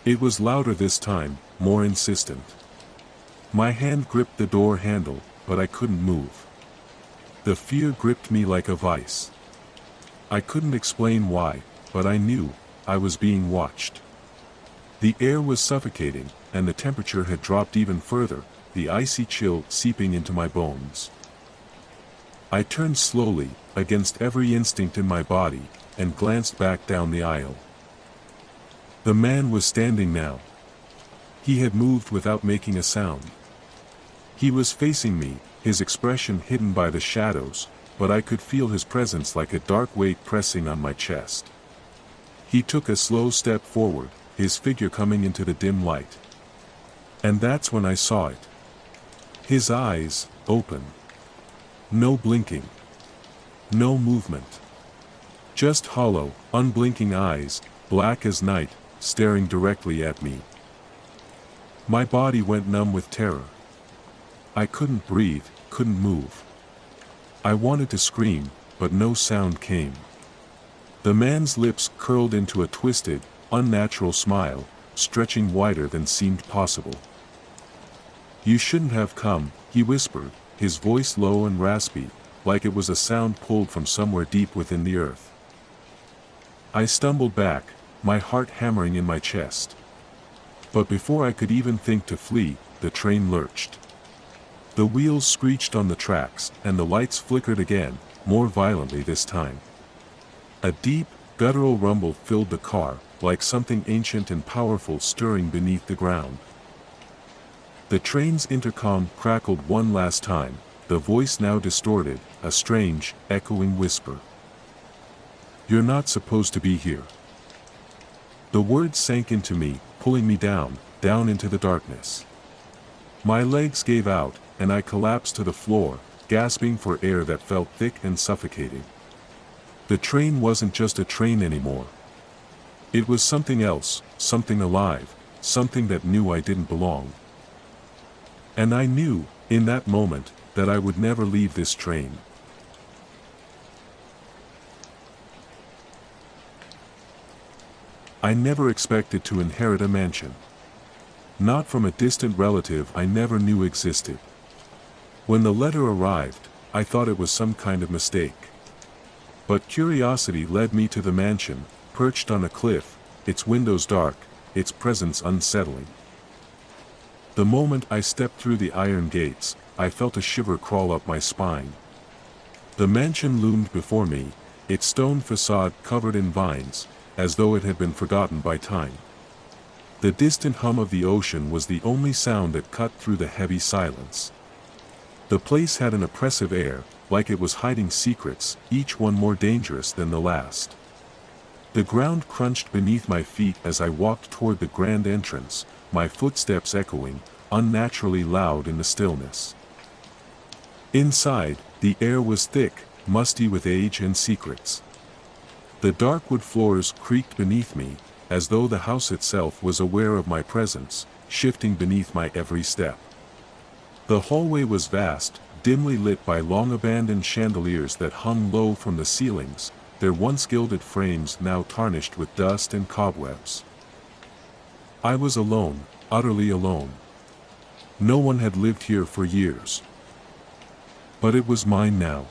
A: It was louder this time, more insistent. My hand gripped the door handle, but I couldn't move. The fear gripped me like a vice. I couldn't explain why, but I knew I was being watched. The air was suffocating, and the temperature had dropped even further, the icy chill seeping into my bones. I turned slowly, against every instinct in my body, and glanced back down the aisle. The man was standing now. He had moved without making a sound. He was facing me, his expression hidden by the shadows, but I could feel his presence like a dark weight pressing on my chest. He took a slow step forward, his figure coming into the dim light. And that's when I saw it. His eyes, open. No blinking. No movement. Just hollow, unblinking eyes, black as night, staring directly at me. My body went numb with terror. I couldn't breathe, couldn't move. I wanted to scream, but no sound came. The man's lips curled into a twisted, unnatural smile, stretching wider than seemed possible. "You shouldn't have come," he whispered, his voice low and raspy, like it was a sound pulled from somewhere deep within the earth. I stumbled back, my heart hammering in my chest. But before I could even think to flee, the train lurched. The wheels screeched on the tracks, and the lights flickered again, more violently this time. A deep, guttural rumble filled the car, like something ancient and powerful stirring beneath the ground. The train's intercom crackled one last time, the voice now distorted, a strange, echoing whisper. "You're not supposed to be here." The words sank into me, pulling me down into the darkness. My legs gave out, and I collapsed to the floor, gasping for air that felt thick and suffocating. The train wasn't just a train anymore. It was something else, something alive, something that knew I didn't belong. And I knew, in that moment, that I would never leave this train. I never expected to inherit a mansion. Not from a distant relative I never knew existed. When the letter arrived, I thought it was some kind of mistake. But curiosity led me to the mansion, perched on a cliff, its windows dark, its presence unsettling. The moment I stepped through the iron gates, I felt a shiver crawl up my spine. The mansion loomed before me, its stone facade covered in vines, as though it had been forgotten by time. The distant hum of the ocean was the only sound that cut through the heavy silence. The place had an oppressive air, like it was hiding secrets, each one more dangerous than the last. The ground crunched beneath my feet as I walked toward the grand entrance, my footsteps echoing, unnaturally loud in the stillness. Inside, the air was thick, musty with age and secrets. The dark wood floors creaked beneath me, as though the house itself was aware of my presence, shifting beneath my every step. The hallway was vast, dimly lit by long-abandoned chandeliers that hung low from the ceilings, their once gilded frames now tarnished with dust and cobwebs. I was alone, utterly alone. No one had lived here for years. But it was mine now.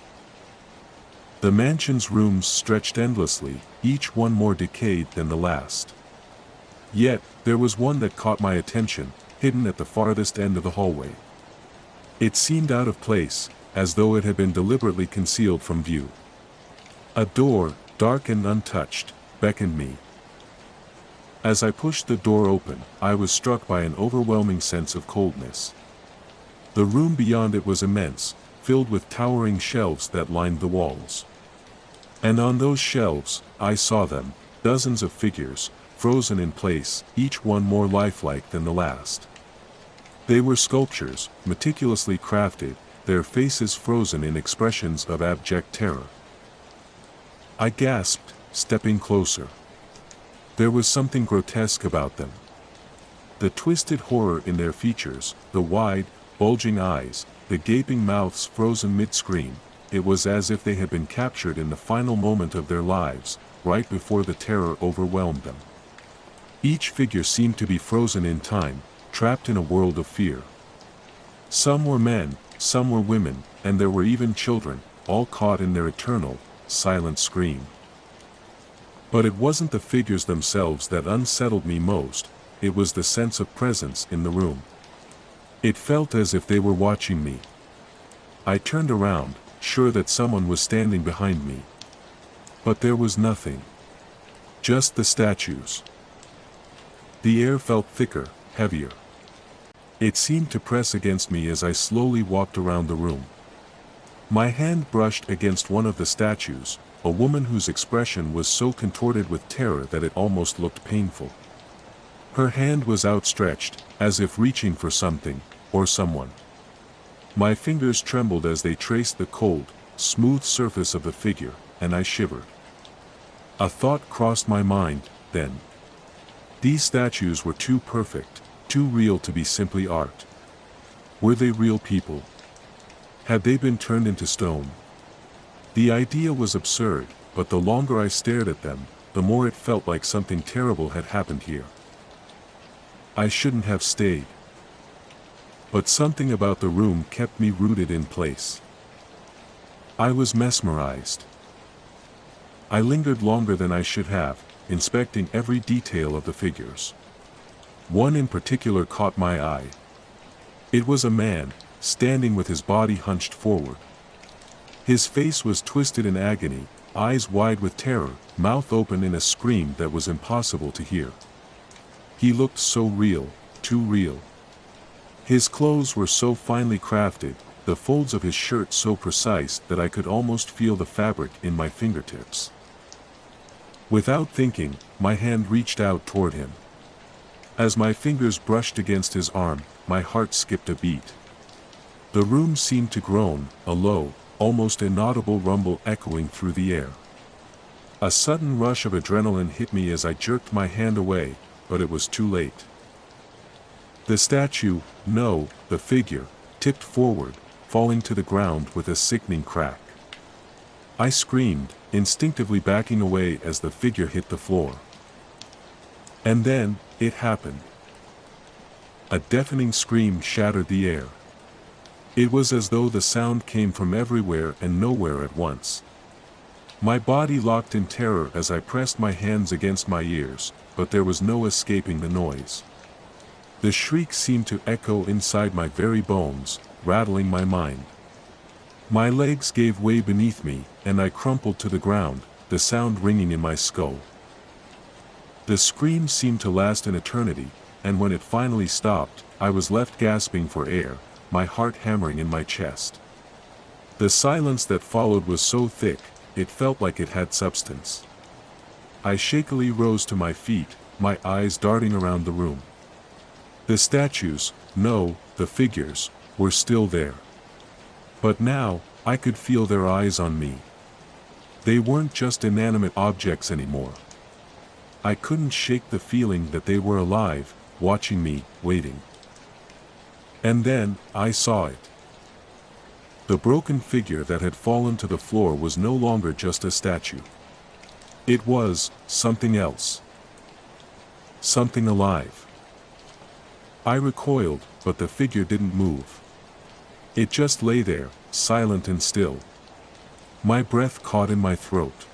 A: The mansion's rooms stretched endlessly, each one more decayed than the last. Yet, there was one that caught my attention, hidden at the farthest end of the hallway. It seemed out of place, as though it had been deliberately concealed from view. A door, dark and untouched, beckoned me. As I pushed the door open, I was struck by an overwhelming sense of coldness. The room beyond it was immense, filled with towering shelves that lined the walls. And on those shelves, I saw them, dozens of figures, frozen in place, each one more lifelike than the last. They were sculptures, meticulously crafted, their faces frozen in expressions of abject terror. I gasped, stepping closer. There was something grotesque about them. The twisted horror in their features, the wide, bulging eyes, the gaping mouths frozen mid-scream, it was as if they had been captured in the final moment of their lives, right before the terror overwhelmed them. Each figure seemed to be frozen in time, trapped in a world of fear. Some were men, some were women, and there were even children, all caught in their eternal, silent scream. But it wasn't the figures themselves that unsettled me most, it was the sense of presence in the room. It felt as if they were watching me. I turned around, sure that someone was standing behind me. But there was nothing. Just the statues. The air felt thicker, heavier. It seemed to press against me as I slowly walked around the room. My hand brushed against one of the statues, a woman whose expression was so contorted with terror that it almost looked painful. Her hand was outstretched, as if reaching for something, or someone. My fingers trembled as they traced the cold, smooth surface of the figure, and I shivered. A thought crossed my mind, then. These statues were too perfect, too real to be simply art. Were they real people? Had they been turned into stone? The idea was absurd, but the longer I stared at them, the more it felt like something terrible had happened here. I shouldn't have stayed. But something about the room kept me rooted in place. I was mesmerized. I lingered longer than I should have, inspecting every detail of the figures. One in particular caught my eye. It was a man, standing with his body hunched forward. His face was twisted in agony, eyes wide with terror, mouth open in a scream that was impossible to hear. He looked so real, too real. His clothes were so finely crafted, the folds of his shirt so precise that I could almost feel the fabric in my fingertips. Without thinking, my hand reached out toward him. As my fingers brushed against his arm, my heart skipped a beat. The room seemed to groan, a low, almost inaudible rumble echoing through the air. A sudden rush of adrenaline hit me as I jerked my hand away, but it was too late. The statue, no, the figure, tipped forward, falling to the ground with a sickening crack. I screamed, instinctively backing away as the figure hit the floor. And then, it happened. A deafening scream shattered the air. It was as though the sound came from everywhere and nowhere at once. My body locked in terror as I pressed my hands against my ears, but there was no escaping the noise. The shriek seemed to echo inside my very bones, rattling my mind. My legs gave way beneath me, and I crumpled to the ground, the sound ringing in my skull. The scream seemed to last an eternity, and when it finally stopped, I was left gasping for air, my heart hammering in my chest. The silence that followed was so thick, it felt like it had substance. I shakily rose to my feet, my eyes darting around the room. The statues, no, the figures, were still there. But now, I could feel their eyes on me. They weren't just inanimate objects anymore. I couldn't shake the feeling that they were alive, watching me, waiting. And then, I saw it. The broken figure that had fallen to the floor was no longer just a statue. It was something else. Something alive. I recoiled, but the figure didn't move. It just lay there, silent and still. My breath caught in my throat.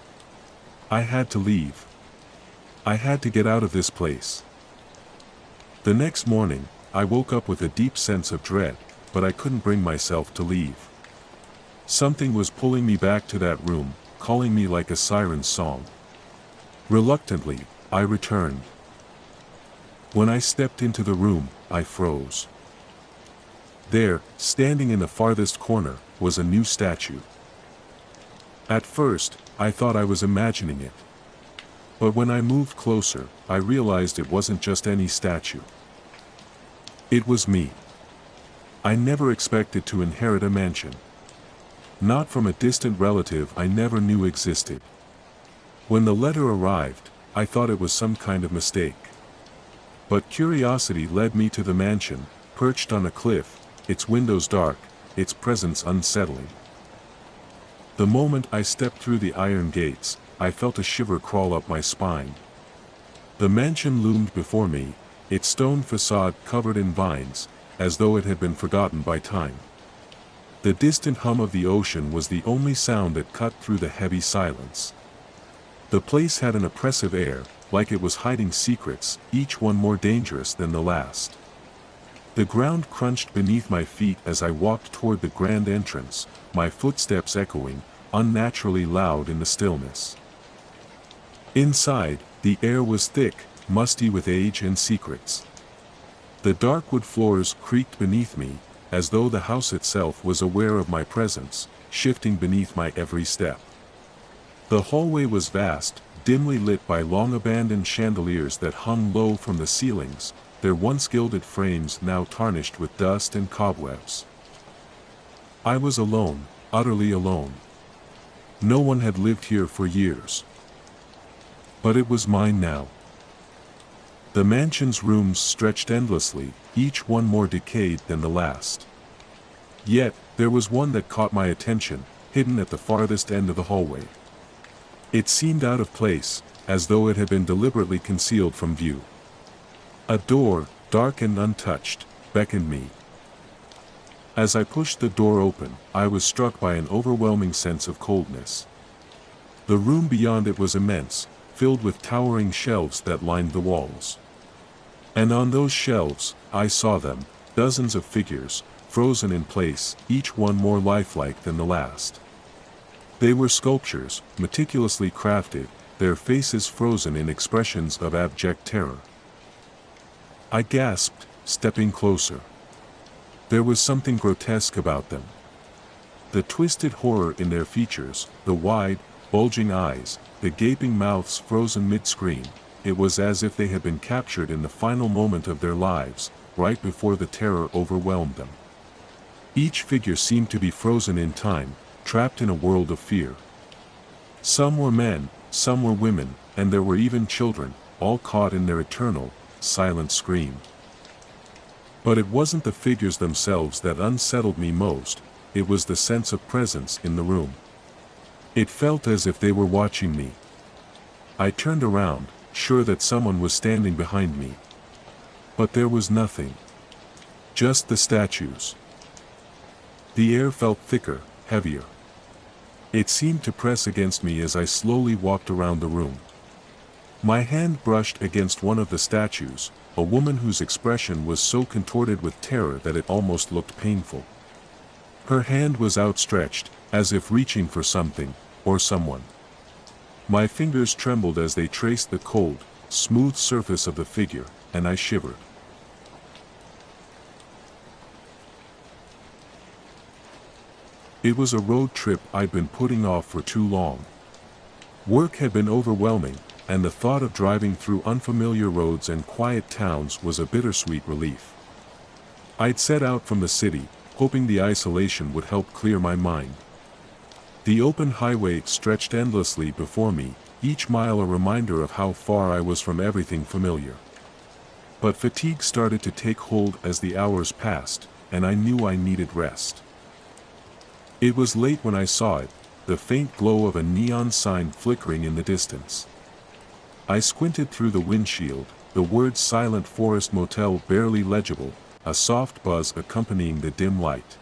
A: I had to leave. I had to get out of this place. The next morning, I woke up with a deep sense of dread, but I couldn't bring myself to leave. Something was pulling me back to that room, calling me like a siren's song. Reluctantly, I returned. When I stepped into the room, I froze. There, standing in the farthest corner, was a new statue. At first, I thought I was imagining it. But when I moved closer, I realized it wasn't just any statue. It was me. I never expected to inherit a mansion. Not from a distant relative I never knew existed. When the letter arrived, I thought it was some kind of mistake. But curiosity led me to the mansion, perched on a cliff, its windows dark, its presence unsettling. The moment I stepped through the iron gates, I felt a shiver crawl up my spine. The mansion loomed before me, its stone facade covered in vines, as though it had been forgotten by time. The distant hum of the ocean was the only sound that cut through the heavy silence. The place had an oppressive air, like it was hiding secrets, each one more dangerous than the last. The ground crunched beneath my feet as I walked toward the grand entrance, my footsteps echoing, unnaturally loud in the stillness. Inside, the air was thick, musty with age and secrets. The dark wood floors creaked beneath me, as though the house itself was aware of my presence, shifting beneath my every step. The hallway was vast, dimly lit by long-abandoned chandeliers that hung low from the ceilings, their once gilded frames now tarnished with dust and cobwebs. I was alone, utterly alone. No one had lived here for years. But it was mine now. The mansion's rooms stretched endlessly, each one more decayed than the last. Yet, there was one that caught my attention, hidden at the farthest end of the hallway. It seemed out of place, as though it had been deliberately concealed from view. A door, dark and untouched, beckoned me. As I pushed the door open, I was struck by an overwhelming sense of coldness. The room beyond it was immense, filled with towering shelves that lined the walls. And on those shelves, I saw them, dozens of figures, frozen in place, each one more lifelike than the last. They were sculptures, meticulously crafted, their faces frozen in expressions of abject terror. I gasped, stepping closer. There was something grotesque about them. The twisted horror in their features, the wide, bulging eyes, the gaping mouths frozen mid-scream, it was as if they had been captured in the final moment of their lives, right before the terror overwhelmed them. Each figure seemed to be frozen in time, trapped in a world of fear. Some were men, some were women, and there were even children, all caught in their eternal, silent scream. But it wasn't the figures themselves that unsettled me most, it was the sense of presence in the room. It felt as if they were watching me. I turned around, sure that someone was standing behind me. But there was nothing. Just the statues. The air felt thicker, heavier. It seemed to press against me as I slowly walked around the room. My hand brushed against one of the statues, a woman whose expression was so contorted with terror that it almost looked painful. Her hand was outstretched, as if reaching for something, or someone. My fingers trembled as they traced the cold, smooth surface of the figure, and I shivered. It was a road trip I'd been putting off for too long. Work had been overwhelming, and the thought of driving through unfamiliar roads and quiet towns was a bittersweet relief. I'd set out from the city, hoping the isolation would help clear my mind. The open highway stretched endlessly before me, each mile a reminder of how far I was from everything familiar. But fatigue started to take hold as the hours passed, and I knew I needed rest. It was late when I saw it, the faint glow of a neon sign flickering in the distance. I squinted through the windshield, the words Silent Forest Motel barely legible, a soft buzz accompanying the dim light.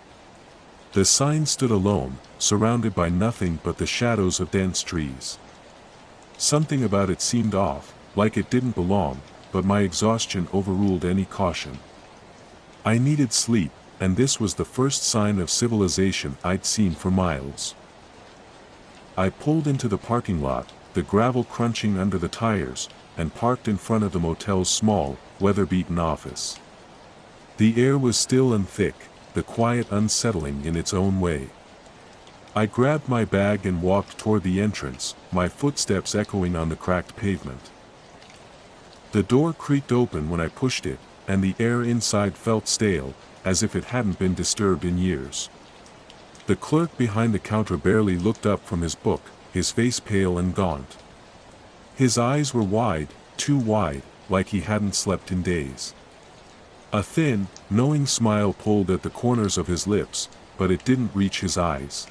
A: The sign stood alone, surrounded by nothing but the shadows of dense trees. Something about it seemed off, like it didn't belong, but my exhaustion overruled any caution. I needed sleep, and this was the first sign of civilization I'd seen for miles. I pulled into the parking lot, the gravel crunching under the tires, and parked in front of the motel's small, weather-beaten office. The air was still and thick, the quiet unsettling in its own way. I grabbed my bag and walked toward the entrance, my footsteps echoing on the cracked pavement. The door creaked open when I pushed it, and the air inside felt stale, as if it hadn't been disturbed in years. The clerk behind the counter barely looked up from his book, his face pale and gaunt. His eyes were wide, too wide, like he hadn't slept in days. A thin, knowing smile pulled at the corners of his lips, but it didn't reach his eyes.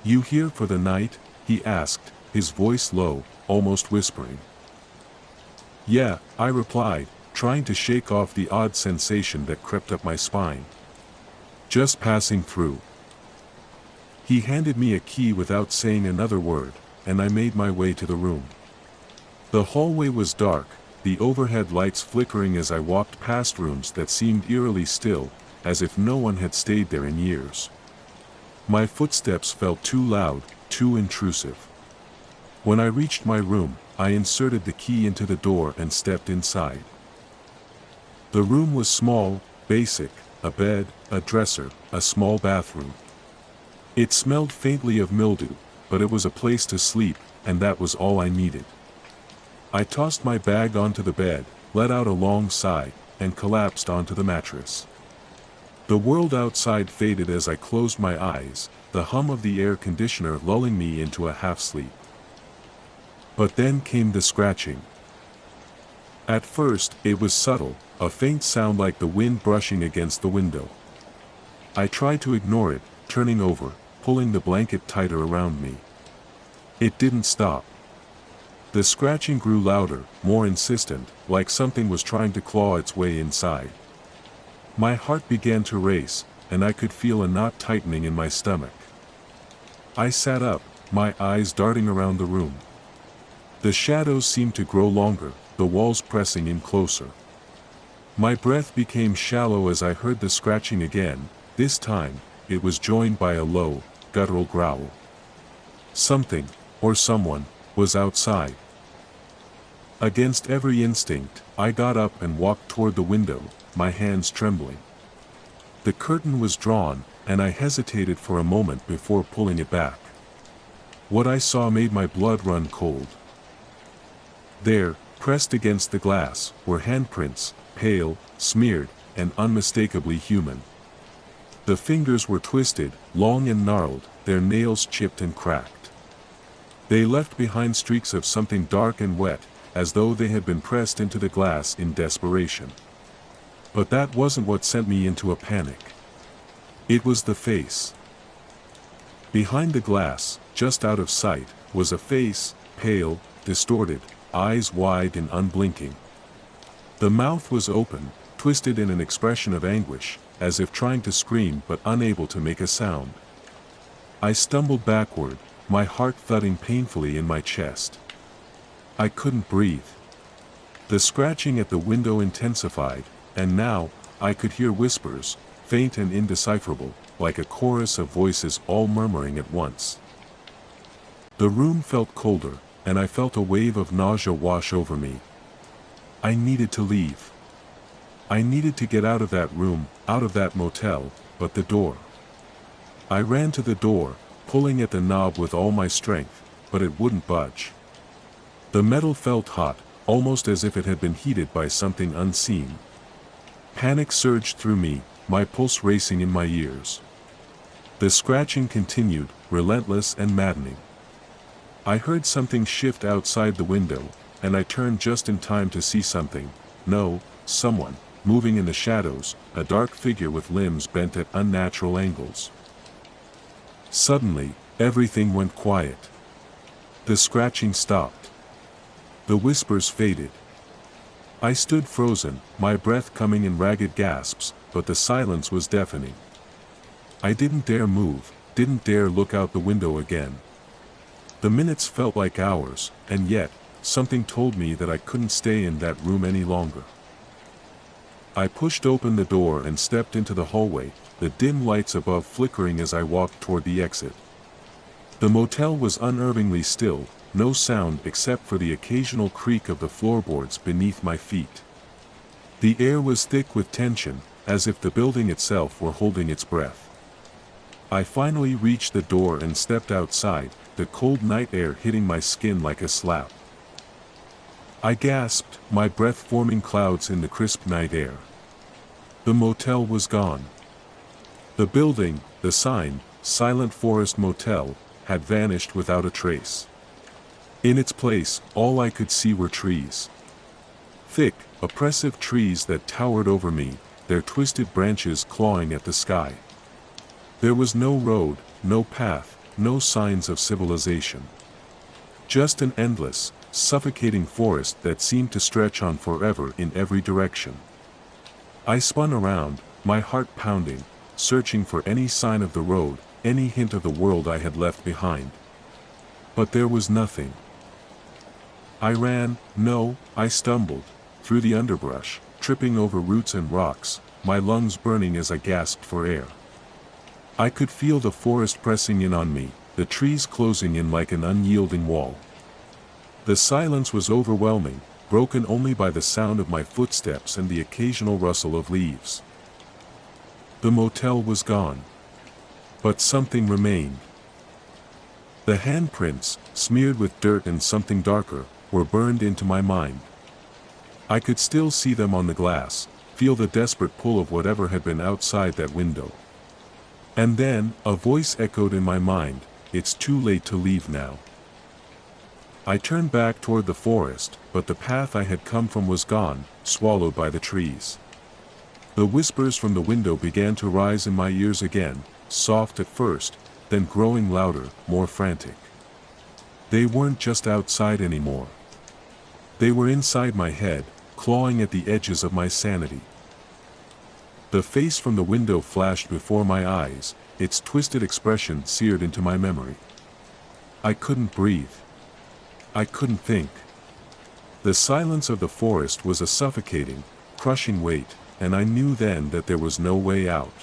A: "You here for the night?" he asked, his voice low, almost whispering. "Yeah," I replied, trying to shake off the odd sensation that crept up my spine. "Just passing through." He handed me a key without saying another word, and I made my way to the room. The hallway was dark, the overhead lights flickering as I walked past rooms that seemed eerily still, as if no one had stayed there in years. My footsteps felt too loud, too intrusive. When I reached my room, I inserted the key into the door and stepped inside. The room was small, basic, a bed, a dresser, a small bathroom. It smelled faintly of mildew, but it was a place to sleep, and that was all I needed. I tossed my bag onto the bed, let out a long sigh, and collapsed onto the mattress. The world outside faded as I closed my eyes, the hum of the air conditioner lulling me into a half-sleep. But then came the scratching. At first, it was subtle, a faint sound like the wind brushing against the window. I tried to ignore it, turning over, pulling the blanket tighter around me. It didn't stop. The scratching grew louder, more insistent, like something was trying to claw its way inside. My heart began to race, and I could feel a knot tightening in my stomach. I sat up, my eyes darting around the room. The shadows seemed to grow longer, the walls pressing in closer. My breath became shallow as I heard the scratching again. This time, it was joined by a low, guttural growl. Something, or someone, was outside. Against every instinct, I got up and walked toward the window, my hands trembling. The curtain was drawn, and I hesitated for a moment before pulling it back. What I saw made my blood run cold. There, pressed against the glass, were handprints, pale, smeared, and unmistakably human. The fingers were twisted, long and gnarled, their nails chipped and cracked. They left behind streaks of something dark and wet, as though they had been pressed into the glass in desperation. But that wasn't what sent me into a panic. It was the face. Behind the glass, just out of sight, was a face, pale, distorted, eyes wide and unblinking. The mouth was open, twisted in an expression of anguish, as if trying to scream but unable to make a sound. I stumbled backward, my heart thudding painfully in my chest. I couldn't breathe. The scratching at the window intensified, and now, I could hear whispers, faint and indecipherable, like a chorus of voices all murmuring at once. The room felt colder, and I felt a wave of nausea wash over me. I needed to leave. I needed to get out of that room, out of that motel, but the door. I ran to the door, pulling at the knob with all my strength, but it wouldn't budge. The metal felt hot, almost as if it had been heated by something unseen. Panic surged through me, my pulse racing in my ears. The scratching continued, relentless and maddening. I heard something shift outside the window, and I turned just in time to see something, someone, moving in the shadows, a dark figure with limbs bent at unnatural angles. Suddenly, everything went quiet. The scratching stopped. The whispers faded. I stood frozen, my breath coming in ragged gasps, but the silence was deafening. I didn't dare move, didn't dare look out the window again. The minutes felt like hours, and yet, something told me that I couldn't stay in that room any longer. I pushed open the door and stepped into the hallway, the dim lights above flickering as I walked toward the exit. The motel was unnervingly still, no sound except for the occasional creak of the floorboards beneath my feet. The air was thick with tension, as if the building itself were holding its breath. I finally reached the door and stepped outside, the cold night air hitting my skin like a slap. I gasped, my breath forming clouds in the crisp night air. The motel was gone. The building, the sign, Silent Forest Motel, had vanished without a trace. In its place, all I could see were trees. Thick, oppressive trees that towered over me, their twisted branches clawing at the sky. There was no road, no path, no signs of civilization. Just an endless, suffocating forest that seemed to stretch on forever in every direction. I spun around, my heart pounding, searching for any sign of the road, any hint of the world I had left behind. But there was nothing. I stumbled, through the underbrush, tripping over roots and rocks, my lungs burning as I gasped for air. I could feel the forest pressing in on me, the trees closing in like an unyielding wall. The silence was overwhelming, broken only by the sound of my footsteps and the occasional rustle of leaves. The motel was gone. But something remained. The handprints, smeared with dirt and something darker, were burned into my mind. I could still see them on the glass, feel the desperate pull of whatever had been outside that window. And then, a voice echoed in my mind, "It's too late to leave now." I turned back toward the forest, but the path I had come from was gone, swallowed by the trees. The whispers from the window began to rise in my ears again, soft at first, then growing louder, more frantic. They weren't just outside anymore. They were inside my head, clawing at the edges of my sanity. The face from the window flashed before my eyes, its twisted expression seared into my memory. I couldn't breathe. I couldn't think. The silence of the forest was a suffocating, crushing weight, and I knew then that there was no way out.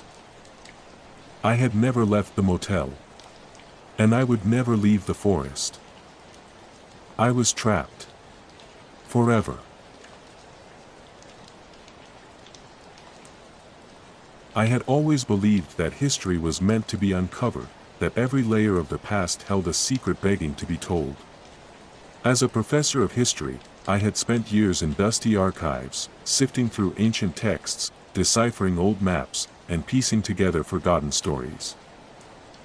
A: I had never left the motel. And I would never leave the forest. I was trapped. Forever. I had always believed that history was meant to be uncovered, that every layer of the past held a secret begging to be told. As a professor of history, I had spent years in dusty archives, sifting through ancient texts, deciphering old maps, and piecing together forgotten stories.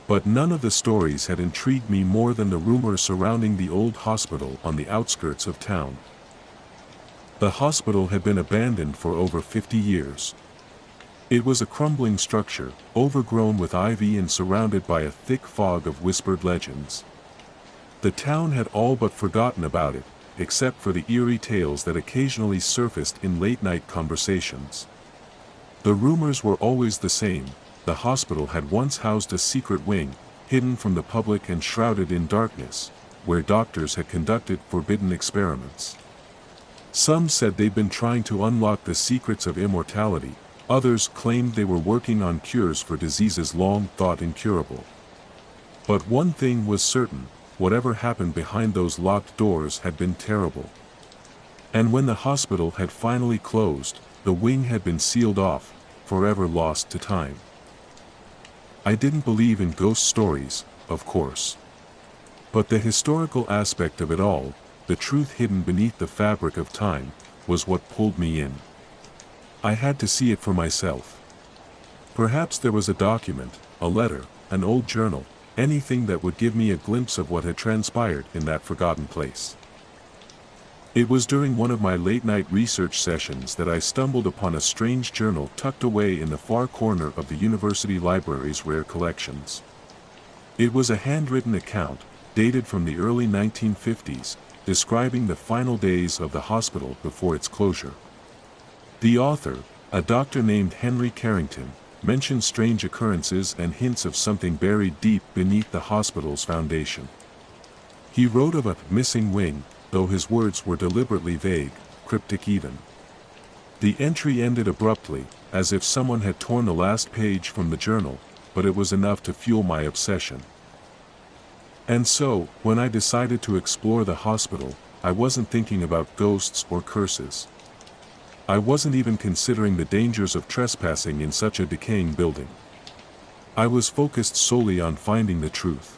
A: But none of the stories had intrigued me more than the rumors surrounding the old hospital on the outskirts of town. The hospital had been abandoned for over 50 years. It was a crumbling structure, overgrown with ivy and surrounded by a thick fog of whispered legends. The town had all but forgotten about it, except for the eerie tales that occasionally surfaced in late-night conversations. The rumors were always the same. The hospital had once housed a secret wing, hidden from the public and shrouded in darkness, where doctors had conducted forbidden experiments. Some said they'd been trying to unlock the secrets of immortality, others claimed they were working on cures for diseases long thought incurable. But one thing was certain, whatever happened behind those locked doors had been terrible. And when the hospital had finally closed, the wing had been sealed off, forever lost to time. I didn't believe in ghost stories, of course. But the historical aspect of it all, the truth hidden beneath the fabric of time, was what pulled me in. I had to see it for myself. Perhaps there was a document, a letter, an old journal, anything that would give me a glimpse of what had transpired in that forgotten place. It was during one of my late-night research sessions that I stumbled upon a strange journal tucked away in the far corner of the university library's rare collections. It was a handwritten account, dated from the early 1950s, describing the final days of the hospital before its closure. The author, a doctor named Henry Carrington, mentioned strange occurrences and hints of something buried deep beneath the hospital's foundation. He wrote of a missing wing, though his words were deliberately vague, cryptic even. The entry ended abruptly, as if someone had torn the last page from the journal, but it was enough to fuel my obsession. And so, when I decided to explore the hospital, I wasn't thinking about ghosts or curses. I wasn't even considering the dangers of trespassing in such a decaying building. I was focused solely on finding the truth.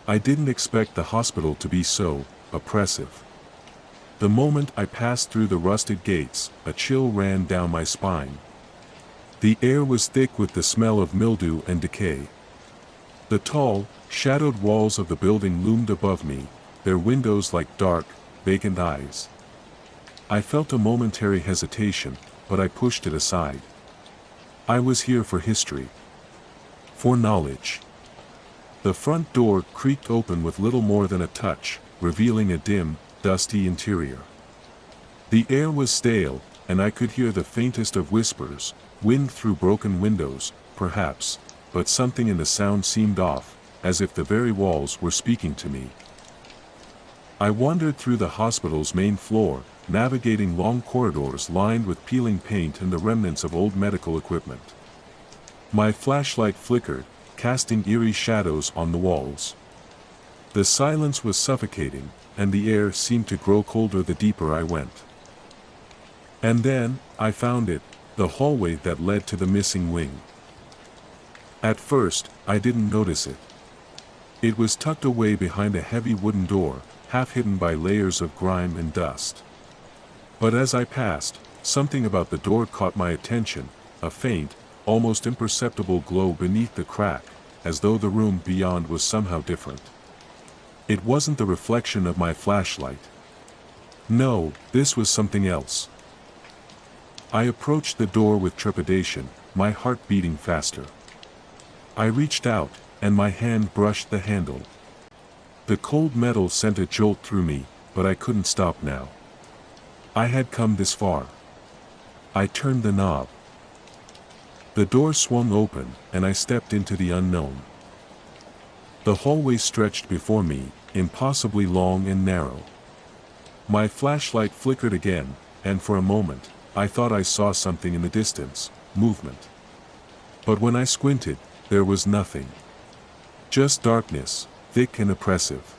A: I didn't expect the hospital to be so oppressive. The moment I passed through the rusted gates, a chill ran down my spine. The air was thick with the smell of mildew and decay. The tall, shadowed walls of the building loomed above me, their windows like dark, vacant eyes. I felt a momentary hesitation, but I pushed it aside. I was here for history. For knowledge. The front door creaked open with little more than a touch, revealing a dim, dusty interior. The air was stale, and I could hear the faintest of whispers, wind through broken windows, perhaps, but something in the sound seemed off, as if the very walls were speaking to me. I wandered through the hospital's main floor, navigating long corridors lined with peeling paint and the remnants of old medical equipment. My flashlight flickered, casting eerie shadows on the walls. The silence was suffocating, and the air seemed to grow colder the deeper I went. And then, I found it, the hallway that led to the missing wing. At first, I didn't notice it. It was tucked away behind a heavy wooden door, half hidden by layers of grime and dust. But as I passed, something about the door caught my attention, a faint, almost imperceptible glow beneath the crack, as though the room beyond was somehow different. It wasn't the reflection of my flashlight. No, this was something else. I approached the door with trepidation, my heart beating faster. I reached out, and my hand brushed the handle. The cold metal sent a jolt through me, but I couldn't stop now. I had come this far. I turned the knob. The door swung open, and I stepped into the unknown. The hallway stretched before me, impossibly long and narrow. My flashlight flickered again, and for a moment, I thought I saw something in the distance, movement. But when I squinted, there was nothing. Just darkness, thick and oppressive.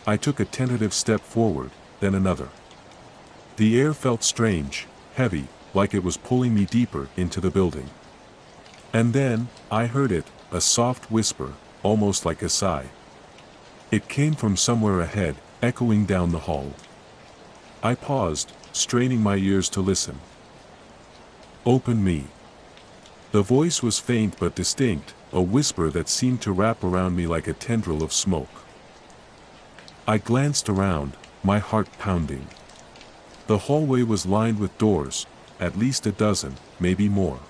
A: I took a tentative step forward, then another. The air felt strange, heavy, like it was pulling me deeper into the building. And then, I heard it, a soft whisper, almost like a sigh. It came from somewhere ahead, echoing down the hall. I paused, straining my ears to listen. "Open me." The voice was faint but distinct, a whisper that seemed to wrap around me like a tendril of smoke. I glanced around, my heart pounding. The hallway was lined with doors, at least a dozen, maybe more.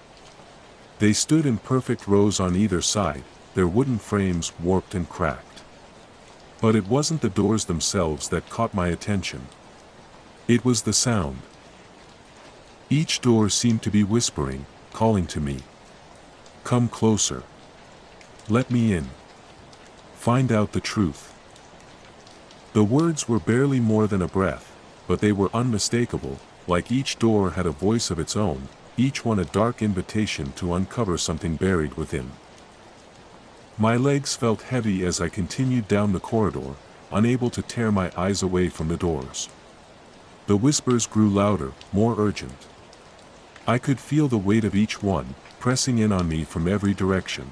A: They stood in perfect rows on either side, their wooden frames warped and cracked. But it wasn't the doors themselves that caught my attention. It was the sound. Each door seemed to be whispering, calling to me. "Come closer. Let me in. Find out the truth." The words were barely more than a breath, but they were unmistakable, like each door had a voice of its own, each one a dark invitation to uncover something buried within. My legs felt heavy as I continued down the corridor, unable to tear my eyes away from the doors. The whispers grew louder, more urgent. I could feel the weight of each one, pressing in on me from every direction.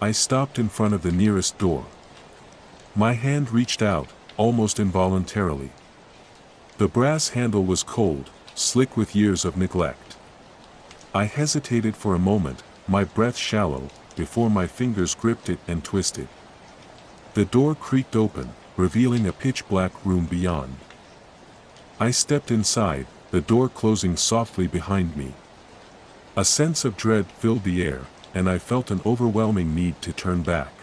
A: I stopped in front of the nearest door. My hand reached out, almost involuntarily. The brass handle was cold, slick with years of neglect. I hesitated for a moment, my breath shallow, before my fingers gripped it and twisted. The door creaked open, revealing a pitch-black room beyond. I stepped inside, the door closing softly behind me. A sense of dread filled the air, and I felt an overwhelming need to turn back.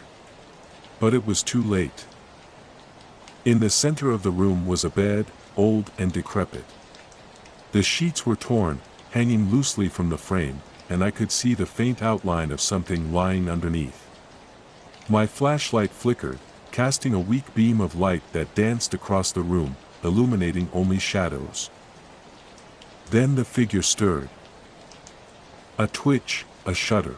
A: But it was too late. In the center of the room was a bed, old and decrepit. The sheets were torn, hanging loosely from the frame, and I could see the faint outline of something lying underneath. My flashlight flickered, casting a weak beam of light that danced across the room, illuminating only shadows. Then the figure stirred. A twitch, a shudder.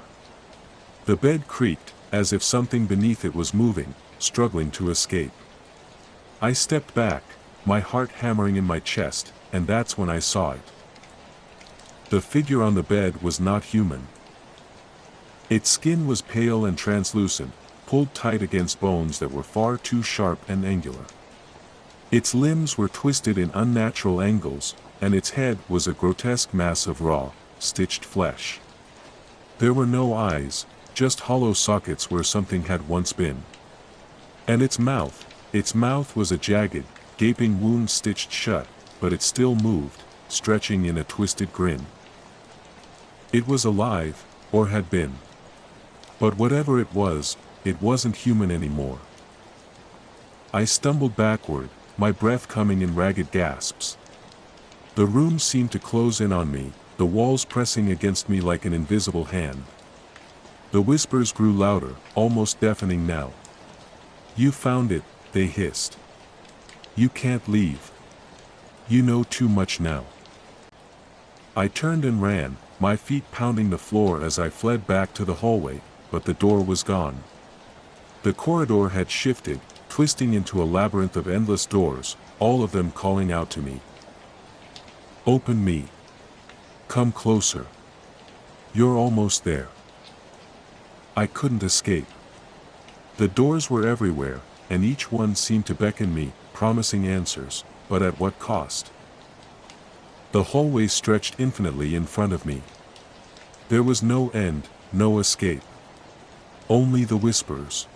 A: The bed creaked, as if something beneath it was moving, struggling to escape. I stepped back, my heart hammering in my chest, and that's when I saw it. The figure on the bed was not human. Its skin was pale and translucent, pulled tight against bones that were far too sharp and angular. Its limbs were twisted in unnatural angles, and its head was a grotesque mass of raw, stitched flesh. There were no eyes, just hollow sockets where something had once been. And its mouth was a jagged, gaping wound stitched shut, but it still moved, stretching in a twisted grin. It was alive, or had been. But whatever it wasn't human anymore. I stumbled backward, my breath coming in ragged gasps. The room seemed to close in on me, the walls pressing against me like an invisible hand. The whispers grew louder, almost deafening now. "You found it," they hissed. "You can't leave. You know too much now." I turned and ran, my feet pounding the floor as I fled back to the hallway, but the door was gone. The corridor had shifted, twisting into a labyrinth of endless doors, all of them calling out to me. "Open me. Come closer. You're almost there." I couldn't escape. The doors were everywhere, and each one seemed to beckon me, promising answers, but at what cost? The hallway stretched infinitely in front of me. There was no end, no escape. Only the whispers.